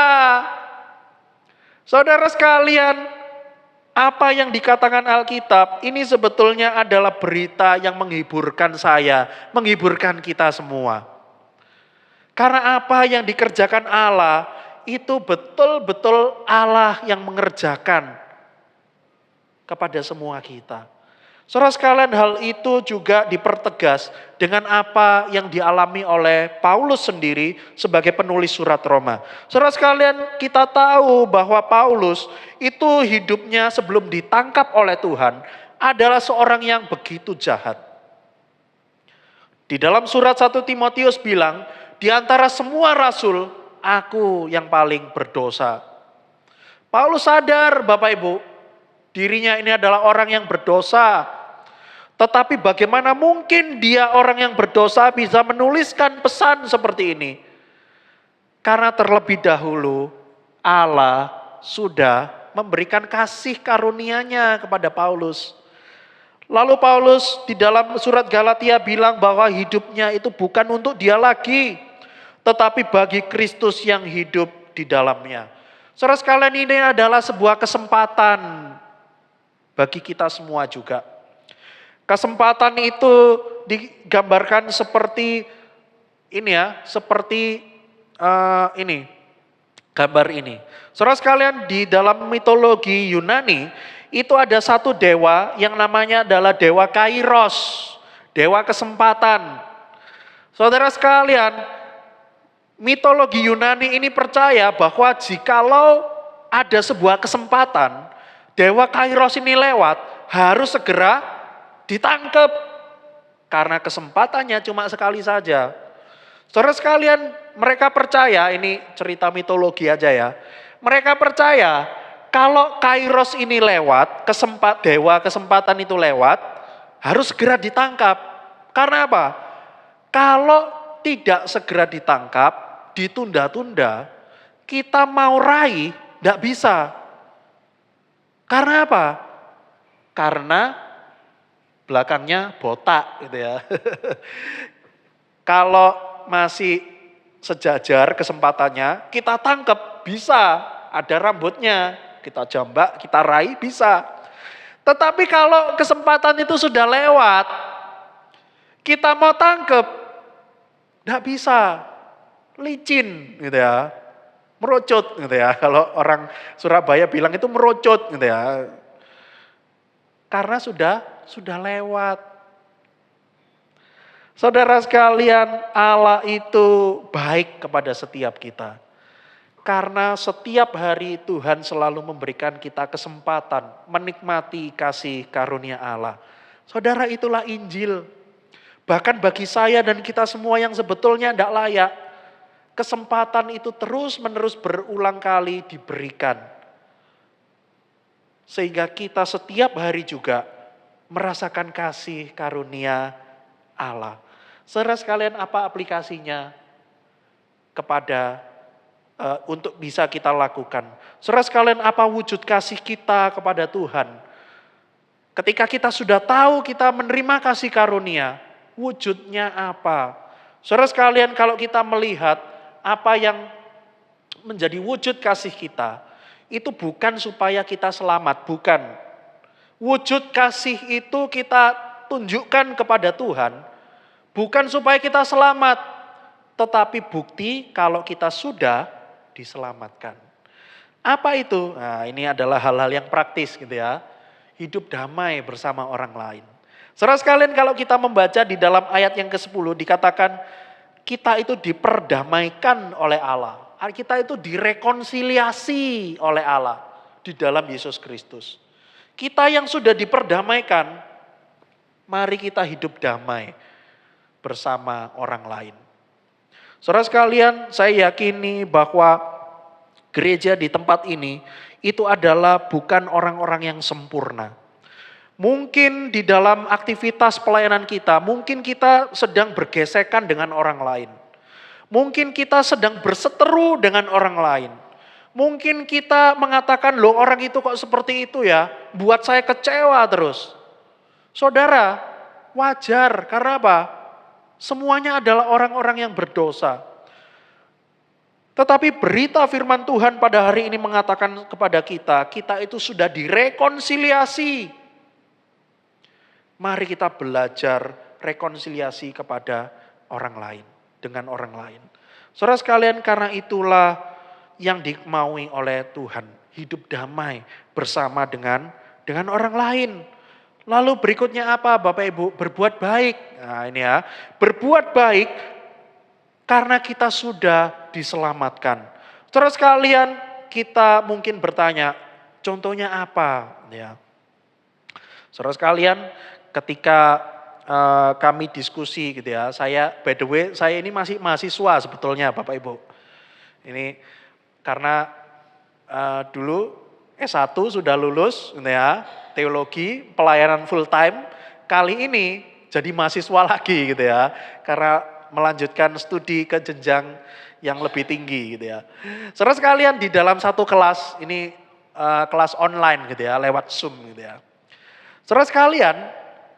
Saudara sekalian, apa yang dikatakan Alkitab ini sebetulnya adalah berita yang menghiburkan saya, menghiburkan kita semua. Karena apa yang dikerjakan Allah itu betul-betul Allah yang mengerjakan kepada semua kita. Saudara sekalian, hal itu juga dipertegas dengan apa yang dialami oleh Paulus sendiri sebagai penulis surat Roma. Saudara sekalian, kita tahu bahwa Paulus itu hidupnya sebelum ditangkap oleh Tuhan adalah seorang yang begitu jahat. Di dalam surat 1 Timotius bilang, di antara semua rasul, aku yang paling berdosa. Paulus sadar, Bapak Ibu, dirinya ini adalah orang yang berdosa. Tetapi bagaimana mungkin dia orang yang berdosa bisa menuliskan pesan seperti ini? Karena terlebih dahulu Allah sudah memberikan kasih karunia-Nya kepada Paulus. Lalu Paulus di dalam surat Galatia bilang bahwa hidupnya itu bukan untuk dia lagi, tetapi bagi Kristus yang hidup di dalamnya. Saudara sekalian, ini adalah sebuah kesempatan bagi kita semua juga. Kesempatan itu digambarkan seperti ini ya, seperti ini, gambar ini. Saudara sekalian, di dalam mitologi Yunani, itu ada satu dewa yang namanya adalah dewa Kairos, dewa kesempatan. Saudara sekalian, mitologi Yunani ini percaya bahwa jikalau ada sebuah kesempatan, dewa Kairos ini lewat, harus segera ditangkap. Karena kesempatannya cuma sekali saja. Saudara sekalian, mereka percaya, ini cerita mitologi aja ya. Mereka percaya kalau Kairos ini lewat, dewa kesempatan itu lewat, harus segera ditangkap. Karena apa? Kalau tidak segera ditangkap, ditunda-tunda, kita mau raih, tidak bisa. Karena apa? Karena belakangnya botak gitu ya. Kalau masih sejajar kesempatannya, kita tangkap bisa, ada rambutnya, kita jambak, kita raih bisa. Tetapi kalau kesempatan itu sudah lewat, kita mau tangkap, tidak bisa, licin gitu ya, merucut gitu ya. Kalau orang Surabaya bilang itu merucut gitu ya. Karena sudah lewat. Saudara sekalian, Allah itu baik kepada setiap kita. Karena setiap hari Tuhan selalu memberikan kita kesempatan menikmati kasih karunia Allah. Saudara, itulah Injil. Bahkan bagi saya dan kita semua yang sebetulnya tidak layak, kesempatan itu terus-menerus berulang kali diberikan. Sehingga kita setiap hari juga merasakan kasih karunia Allah. Saudara sekalian, apa aplikasinya kepada untuk bisa kita lakukan? Saudara sekalian, apa wujud kasih kita kepada Tuhan? Ketika kita sudah tahu kita menerima kasih karunia, wujudnya apa? Saudara sekalian, kalau kita melihat apa yang menjadi wujud kasih kita, itu bukan supaya kita selamat, bukan. Wujud kasih itu kita tunjukkan kepada Tuhan, bukan supaya kita selamat, tetapi bukti kalau kita sudah diselamatkan. Apa itu? Nah, ini adalah hal-hal yang praktis gitu ya. Hidup damai bersama orang lain. Saudara sekalian, kalau kita membaca di dalam ayat yang ke-10 dikatakan kita itu diperdamaikan oleh Allah. Kita itu direkonsiliasi oleh Allah di dalam Yesus Kristus. Kita yang sudah diperdamaikan, mari kita hidup damai bersama orang lain. Saudara sekalian, saya yakini bahwa gereja di tempat ini itu adalah bukan orang-orang yang sempurna. Mungkin di dalam aktivitas pelayanan kita, mungkin kita sedang bergesekan dengan orang lain. Mungkin kita sedang berseteru dengan orang lain. Mungkin kita mengatakan, loh orang itu kok seperti itu ya, buat saya kecewa terus. Saudara, wajar, karena apa? Semuanya adalah orang-orang yang berdosa. Tetapi berita firman Tuhan pada hari ini mengatakan kepada kita, kita itu sudah direkonsiliasi. Mari kita belajar rekonsiliasi kepada orang lain, dengan orang lain. Saudara sekalian, karena itulah yang dimaui oleh Tuhan, hidup damai bersama dengan orang lain. Lalu berikutnya apa Bapak Ibu? Berbuat baik. Nah ini ya, berbuat baik karena kita sudah diselamatkan. Saudara sekalian, kita mungkin bertanya, contohnya apa? Ya. Saudara sekalian, ketika kami diskusi gitu ya, saya by the way, saya ini masih mahasiswa sebetulnya Bapak Ibu. Ini karena dulu S1 sudah lulus gitu ya, teologi, pelayanan full time, kali ini jadi mahasiswa lagi gitu ya, karena melanjutkan studi ke jenjang yang lebih tinggi gitu ya. Saudara sekalian, di dalam satu kelas, ini kelas online gitu ya, lewat Zoom gitu ya. Saudara sekalian,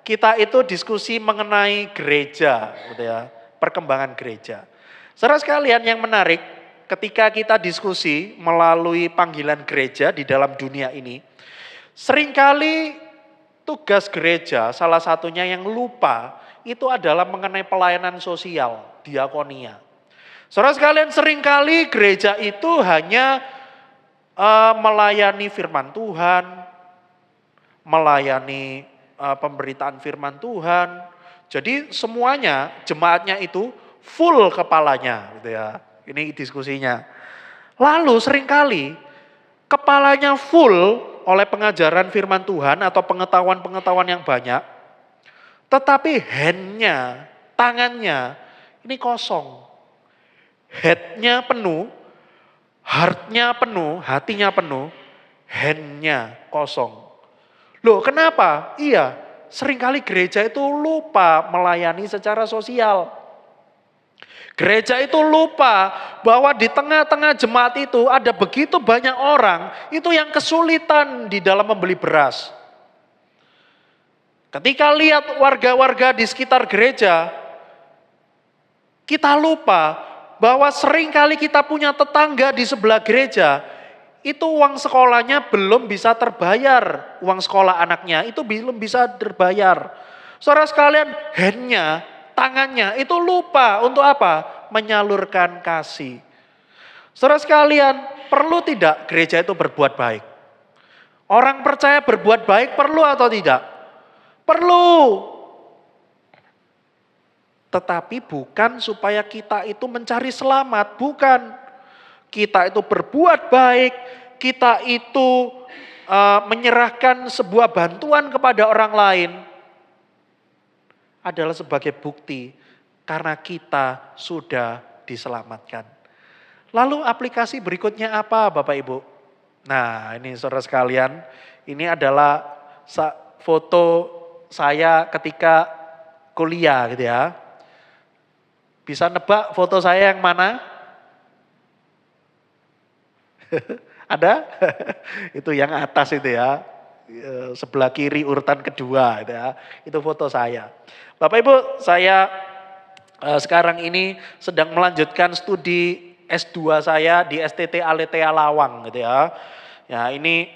kita itu diskusi mengenai gereja gitu ya, perkembangan gereja. Saudara sekalian, yang menarik ketika kita diskusi melalui panggilan gereja di dalam dunia ini, seringkali tugas gereja salah satunya yang lupa itu adalah mengenai pelayanan sosial, diakonia. Saudara sekalian, seringkali gereja itu hanya melayani firman Tuhan, melayani pemberitaan firman Tuhan. Jadi semuanya, jemaatnya itu full kepalanya gitu ya. Ini diskusinya. Lalu seringkali kepalanya full oleh pengajaran firman Tuhan atau pengetahuan-pengetahuan yang banyak, tetapi handnya, tangannya ini kosong. Headnya penuh, heartnya penuh, hatinya penuh, handnya kosong. Loh kenapa? Iya, seringkali gereja itu lupa melayani secara sosial. Gereja itu lupa bahwa di tengah-tengah jemaat itu ada begitu banyak orang itu yang kesulitan di dalam membeli beras. Ketika lihat warga-warga di sekitar gereja, kita lupa bahwa seringkali kita punya tetangga di sebelah gereja, itu uang sekolahnya belum bisa terbayar. Uang sekolah anaknya itu belum bisa terbayar. Saudara sekalian, handnya, tangannya itu lupa untuk apa? Menyalurkan kasih. Saudara sekalian, perlu tidak gereja itu berbuat baik? Orang percaya berbuat baik perlu atau tidak? Perlu. Tetapi bukan supaya kita itu mencari selamat, bukan. Kita itu berbuat baik, kita itu menyerahkan sebuah bantuan kepada orang lain adalah sebagai bukti karena kita sudah diselamatkan. Lalu aplikasi berikutnya apa Bapak Ibu? Nah, ini saudara sekalian, ini adalah foto saya ketika kuliah gitu ya. Bisa nebak foto saya yang mana? Ada? Itu yang atas itu ya. Sebelah kiri urutan kedua gitu ya. Itu foto saya. Bapak Ibu, saya sekarang ini sedang melanjutkan studi S2 saya di STT Aletea Lawang gitu ya. Ya, ini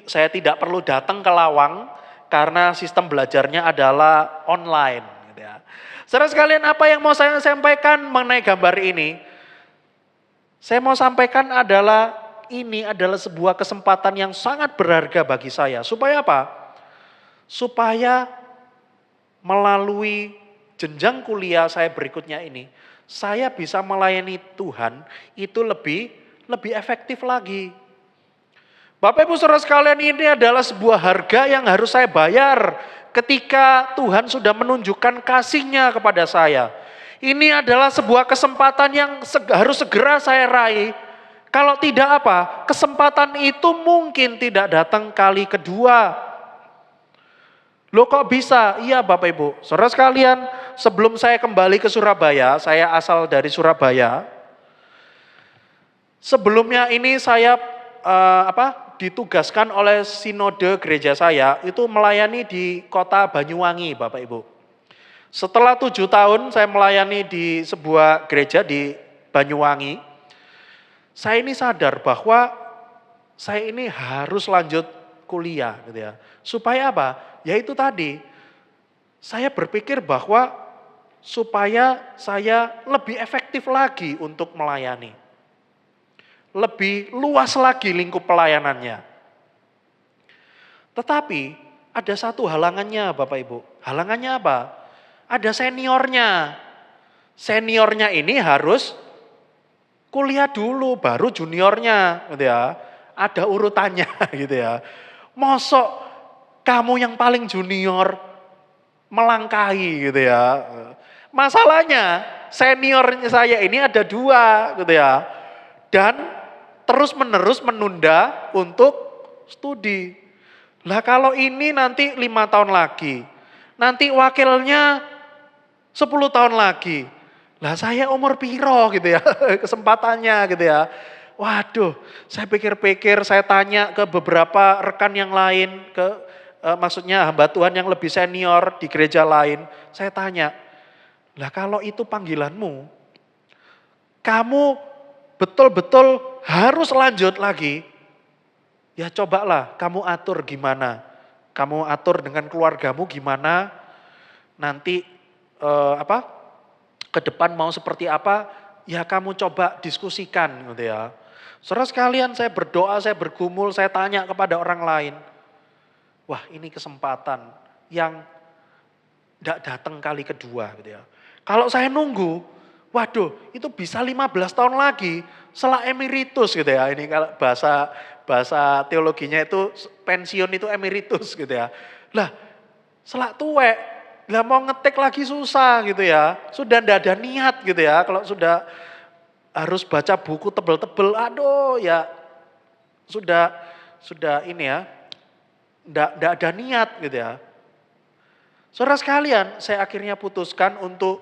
saya tidak perlu datang ke Lawang karena sistem belajarnya adalah online gitu ya. Saudara sekalian, apa yang mau saya sampaikan mengenai gambar ini? Saya mau sampaikan adalah ini adalah sebuah kesempatan yang sangat berharga bagi saya. Supaya apa? Supaya melalui jenjang kuliah saya berikutnya ini, saya bisa melayani Tuhan itu lebih efektif lagi. Bapak Ibu saudara sekalian, ini adalah sebuah harga yang harus saya bayar ketika Tuhan sudah menunjukkan kasih-Nya kepada saya. Ini adalah sebuah kesempatan yang harus segera saya raih. Kalau tidak apa, kesempatan itu mungkin tidak datang kali kedua. Loh kok bisa? Iya Bapak Ibu. Saudara sekalian, sebelum saya kembali ke Surabaya, saya asal dari Surabaya. Sebelumnya ini saya ditugaskan oleh sinode gereja saya itu melayani di kota Banyuwangi Bapak Ibu. Setelah 7 tahun saya melayani di sebuah gereja di Banyuwangi, saya ini sadar bahwa saya ini harus lanjut kuliah gitu ya. Supaya apa? Ya itu tadi, saya berpikir bahwa supaya saya lebih efektif lagi untuk melayani. Lebih luas lagi lingkup pelayanannya. Tetapi ada satu halangannya Bapak Ibu. Halangannya apa? Ada seniornya. Seniornya ini harus kuliah dulu baru juniornya gitu ya. Ada urutannya gitu ya. Mosok kamu yang paling junior melangkahi gitu ya. Masalahnya seniornya saya ini ada 2 gitu ya. Dan terus menerus menunda untuk studi. Lah kalau ini nanti 5 tahun lagi. Nanti wakilnya 10 tahun lagi. Lah saya umur piro gitu ya, kesempatannya gitu ya. Waduh, saya pikir-pikir, saya tanya ke beberapa rekan yang lain, maksudnya hamba Tuhan yang lebih senior di gereja lain. Saya tanya, lah kalau itu panggilanmu, kamu betul-betul harus lanjut lagi, ya cobalah kamu atur gimana. Kamu atur dengan keluargamu gimana, nanti ke depan mau seperti apa, ya kamu coba diskusikan gitu ya. Saudara sekalian, saya berdoa, saya bergumul, saya tanya kepada orang lain. Wah ini kesempatan yang tidak datang kali kedua gitu ya. Kalau saya nunggu, waduh itu bisa 15 tahun lagi, setelah emeritus gitu ya. Ini kalau bahasa teologinya itu pensiun itu emeritus gitu ya. Lah setelah tuwek, lah mau ngetik lagi susah gitu ya. Sudah ndak ada niat gitu ya. Kalau sudah harus baca buku tebel-tebel, aduh ya sudah ini ya. Ndak ada niat gitu ya. Saudara sekalian, saya akhirnya putuskan untuk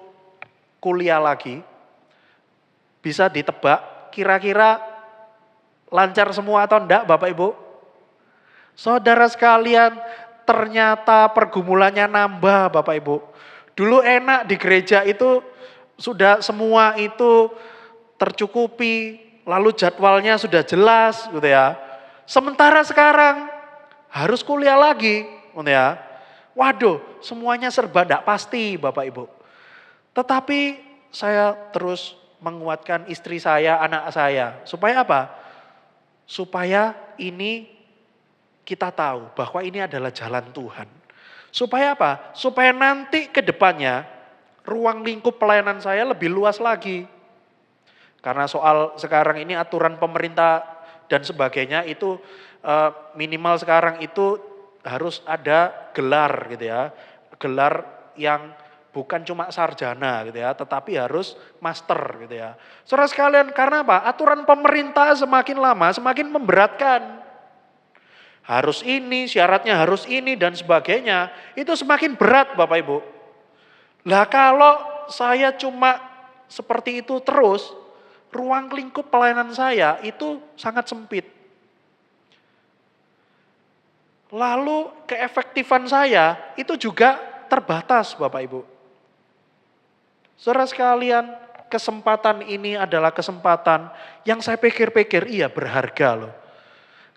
kuliah lagi. Bisa ditebak kira-kira lancar semua atau enggak Bapak Ibu? Saudara sekalian, ternyata pergumulannya nambah Bapak Ibu. Dulu enak di gereja itu sudah semua itu tercukupi, lalu jadwalnya sudah jelas gitu ya. Sementara sekarang harus kuliah lagi gitu ya. Waduh, semuanya serba enggak pasti Bapak Ibu. Tetapi saya terus menguatkan istri saya, anak saya. Supaya apa? Supaya ini kita tahu bahwa ini adalah jalan Tuhan. Supaya apa? Supaya nanti ke depannya ruang lingkup pelayanan saya lebih luas lagi. Karena soal sekarang ini aturan pemerintah dan sebagainya itu minimal sekarang itu harus ada gelar gitu ya. Gelar yang bukan cuma sarjana gitu ya, tetapi harus master gitu ya. Saudara sekalian, karena apa? Aturan pemerintah semakin lama semakin memberatkan. Harus ini, syaratnya harus ini dan sebagainya. Itu semakin berat Bapak Ibu. Lah kalau saya cuma seperti itu terus, ruang lingkup pelayanan saya itu sangat sempit. Lalu keefektifan saya itu juga terbatas Bapak Ibu. Saudara sekalian, kesempatan ini adalah kesempatan yang saya pikir-pikir iya berharga loh.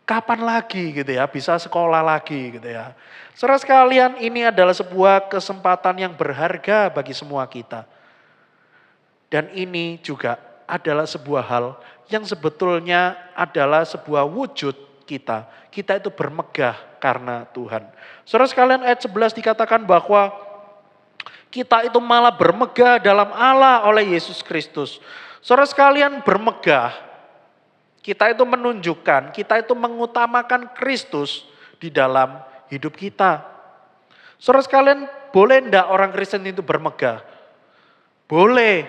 Kapan lagi gitu ya, bisa sekolah lagi gitu ya. Saudara sekalian, ini adalah sebuah kesempatan yang berharga bagi semua kita. Dan ini juga adalah sebuah hal yang sebetulnya adalah sebuah wujud kita. Kita itu bermegah karena Tuhan. Saudara sekalian, ayat 11 dikatakan bahwa kita itu malah bermegah dalam Allah oleh Yesus Kristus. Saudara sekalian, bermegah, kita itu menunjukkan, kita itu mengutamakan Kristus di dalam hidup kita. Saudara sekalian, boleh enggak orang Kristen itu bermegah? Boleh.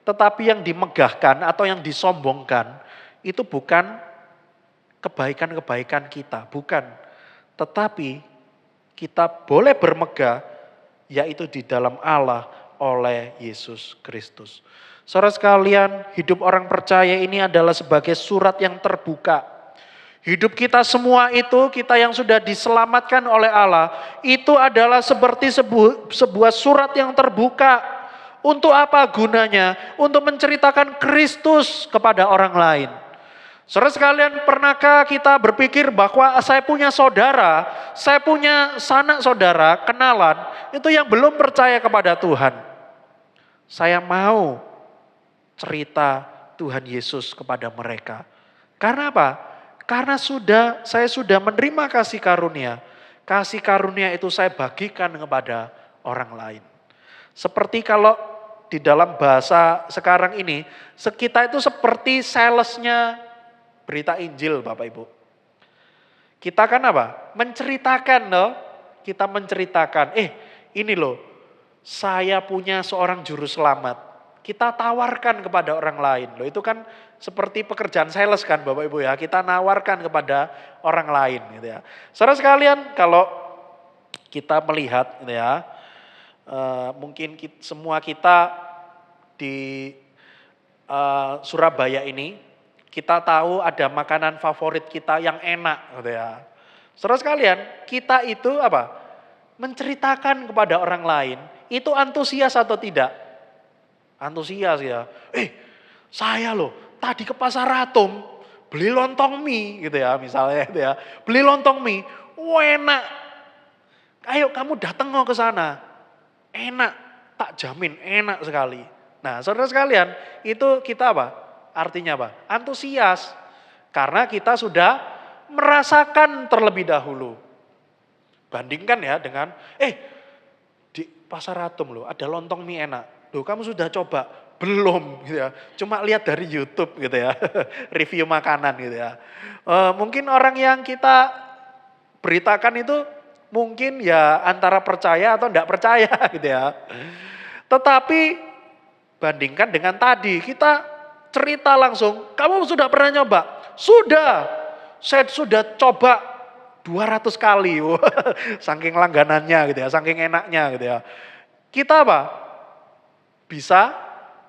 Tetapi yang dimegahkan atau yang disombongkan itu bukan kebaikan-kebaikan kita, bukan. Tetapi kita boleh bermegah yaitu di dalam Allah oleh Yesus Kristus. Saudara sekalian, hidup orang percaya ini adalah sebagai surat yang terbuka. Hidup kita semua itu, kita yang sudah diselamatkan oleh Allah, itu adalah seperti sebuah surat yang terbuka. Untuk apa gunanya? Untuk menceritakan Kristus kepada orang lain. Saudara sekalian, pernahkah kita berpikir bahwa saya punya saudara, saya punya sanak saudara, kenalan, itu yang belum percaya kepada Tuhan. Saya mau cerita Tuhan Yesus kepada mereka. Karena apa? Karena saya sudah menerima kasih karunia. Kasih karunia itu saya bagikan kepada orang lain. Seperti kalau di dalam bahasa sekarang ini, kita itu seperti salesnya berita Injil Bapak Ibu. Kita kan apa? Menceritakan loh. Kita menceritakan, ini loh, saya punya seorang juru selamat. Kita tawarkan kepada orang lain. Loh, itu kan seperti pekerjaan sales kan Bapak Ibu ya. Kita nawarkan kepada orang lain gitu ya. Saudara sekalian, kalau kita melihat gitu ya, mungkin semua kita di Surabaya ini, kita tahu ada makanan favorit kita yang enak gitu ya. Saudara sekalian, kita itu apa? Menceritakan kepada orang lain, itu antusias atau tidak? Antusias ya. Saya loh tadi ke Pasar Atom beli lontong mie gitu ya misalnya gitu ya. Beli lontong mie, enak. Ayo kamu datang ke sana. Enak, tak jamin enak sekali. Nah, saudara sekalian, itu kita apa? Artinya apa? Antusias. Karena kita sudah merasakan terlebih dahulu. Bandingkan ya dengan di Pasar Atom loh ada lontong mie enak. Loh kamu sudah coba? Belum gitu ya. Cuma lihat dari YouTube gitu ya. Review makanan gitu ya. Mungkin orang yang kita beritakan itu mungkin ya antara percaya atau enggak percaya gitu ya. Tetapi bandingkan dengan tadi kita cerita langsung. Kamu sudah pernah nyoba? Sudah. Saya sudah coba 200 kali. Saking langganannya gitu ya. Saking enaknya gitu ya. Kita apa? Bisa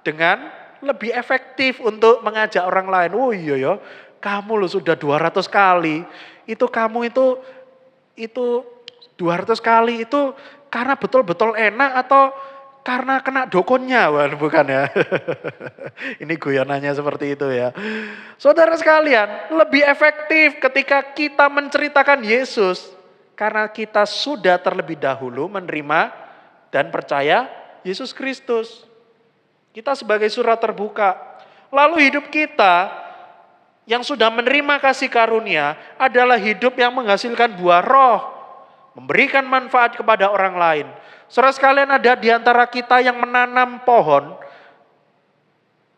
dengan lebih efektif untuk mengajak orang lain. Oh iya ya, kamu loh sudah 200 kali. Itu kamu itu 200 kali itu karena betul-betul enak atau karena kena dokonnya? Wah, bukan ya. Ini guyonannya seperti itu ya. Saudara sekalian, lebih efektif ketika kita menceritakan Yesus karena kita sudah terlebih dahulu menerima dan percaya Yesus Kristus. Kita sebagai surat terbuka. Lalu hidup kita yang sudah menerima kasih karunia adalah hidup yang menghasilkan buah roh. Memberikan manfaat kepada orang lain. Saudara sekalian, ada di antara kita yang menanam pohon.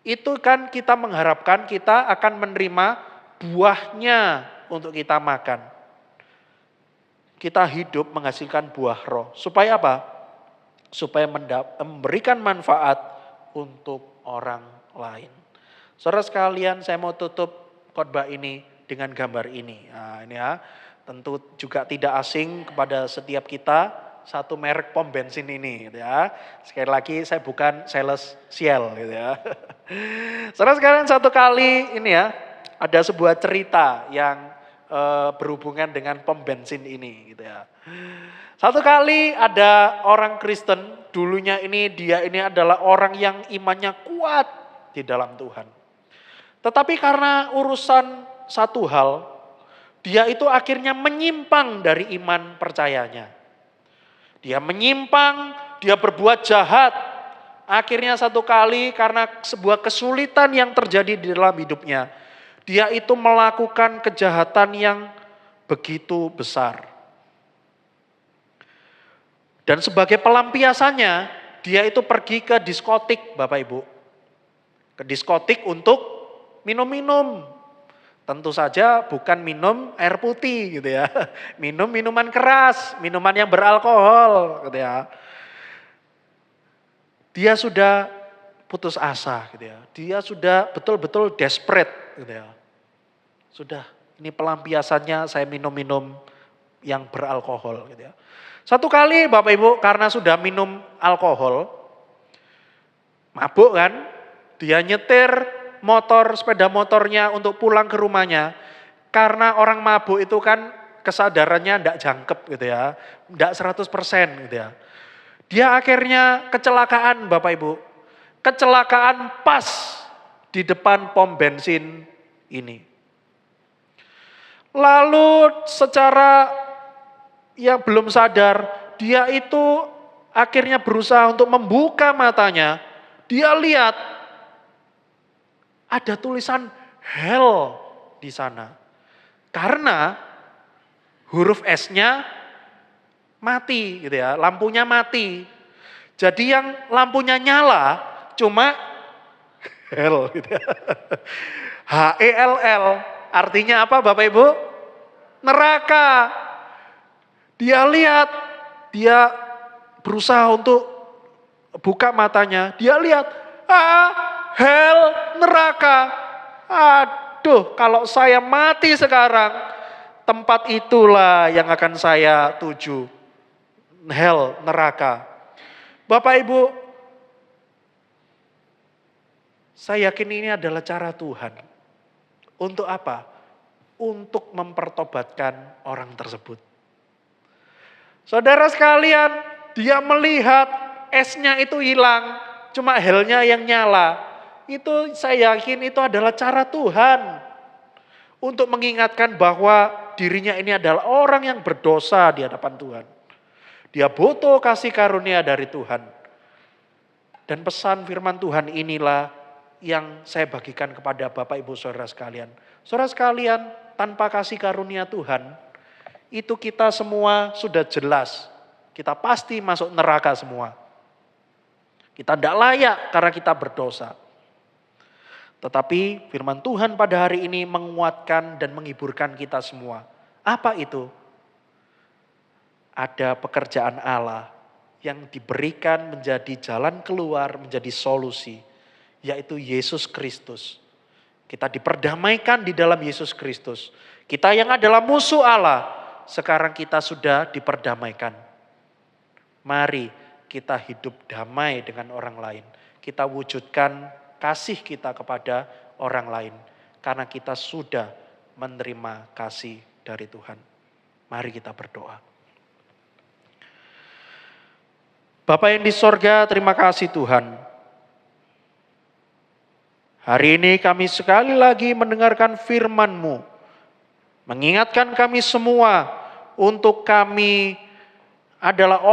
Itu kan kita mengharapkan kita akan menerima buahnya untuk kita makan. Kita hidup menghasilkan buah roh. Supaya apa? Supaya memberikan manfaat untuk orang lain. Saudara sekalian, saya mau tutup khotbah ini dengan gambar ini. Nah, ini ya. Tentu juga tidak asing kepada setiap kita satu merek pom bensin ini gitu ya. Sekali lagi saya bukan sales Shell gitu ya. Saudara sekalian, satu kali ini ya ada sebuah cerita yang berhubungan dengan pom bensin ini gitu ya. Satu kali ada orang Kristen, dulunya dia ini adalah orang yang imannya kuat di dalam Tuhan. Tetapi karena urusan satu hal, dia itu akhirnya menyimpang dari iman percayanya. Dia menyimpang, dia berbuat jahat. Akhirnya satu kali karena sebuah kesulitan yang terjadi di dalam hidupnya, dia itu melakukan kejahatan yang begitu besar. Dan sebagai pelampiasannya, dia itu pergi ke diskotik, Bapak Ibu. Ke diskotik untuk minum-minum. Tentu saja bukan minum air putih gitu ya. Minum minuman keras, minuman yang beralkohol gitu ya. Dia sudah putus asa gitu ya. Dia sudah betul-betul desperate gitu ya. Sudah, ini pelampiasannya saya minum-minum yang beralkohol gitu ya. Satu kali Bapak Ibu karena sudah minum alkohol, mabuk kan, dia nyetir sepeda motornya untuk pulang ke rumahnya. Karena orang mabuk itu kan kesadarannya enggak jangkep gitu ya, enggak 100% gitu ya. Dia akhirnya kecelakaan Bapak Ibu, kecelakaan pas di depan pom bensin ini. Lalu secara yang belum sadar, dia itu akhirnya berusaha untuk membuka matanya. Dia lihat ada tulisan hell di sana. Karena huruf S-nya mati gitu ya, lampunya mati. Jadi yang lampunya nyala cuma hell gitu ya. H-E-L-L artinya apa Bapak Ibu? Neraka. Dia lihat, dia berusaha untuk buka matanya. Dia lihat, hell, neraka. Aduh, kalau saya mati sekarang, tempat itulah yang akan saya tuju. Hell, neraka. Bapak Ibu, saya yakin ini adalah cara Tuhan. Untuk apa? Untuk mempertobatkan orang tersebut. Saudara sekalian, dia melihat esnya itu hilang, cuma helnya yang nyala. Itu saya yakin itu adalah cara Tuhan untuk mengingatkan bahwa dirinya ini adalah orang yang berdosa di hadapan Tuhan. Dia butuh kasih karunia dari Tuhan. Dan pesan firman Tuhan inilah yang saya bagikan kepada Bapak Ibu Saudara sekalian. Saudara sekalian, tanpa kasih karunia Tuhan, itu kita semua sudah jelas. Kita pasti masuk neraka semua. Kita tidak layak karena kita berdosa. Tetapi firman Tuhan pada hari ini menguatkan dan menghiburkan kita semua. Apa itu? Ada pekerjaan Allah yang diberikan menjadi jalan keluar, menjadi solusi. Yaitu Yesus Kristus. Kita diperdamaikan di dalam Yesus Kristus. Kita yang adalah musuh Allah, sekarang kita sudah diperdamaikan. Mari kita hidup damai dengan orang lain. Kita wujudkan kasih kita kepada orang lain. Karena kita sudah menerima kasih dari Tuhan. Mari kita berdoa. Bapa yang di sorga, terima kasih Tuhan. Hari ini kami sekali lagi mendengarkan firman-Mu. Mengingatkan kami semua untuk kami adalah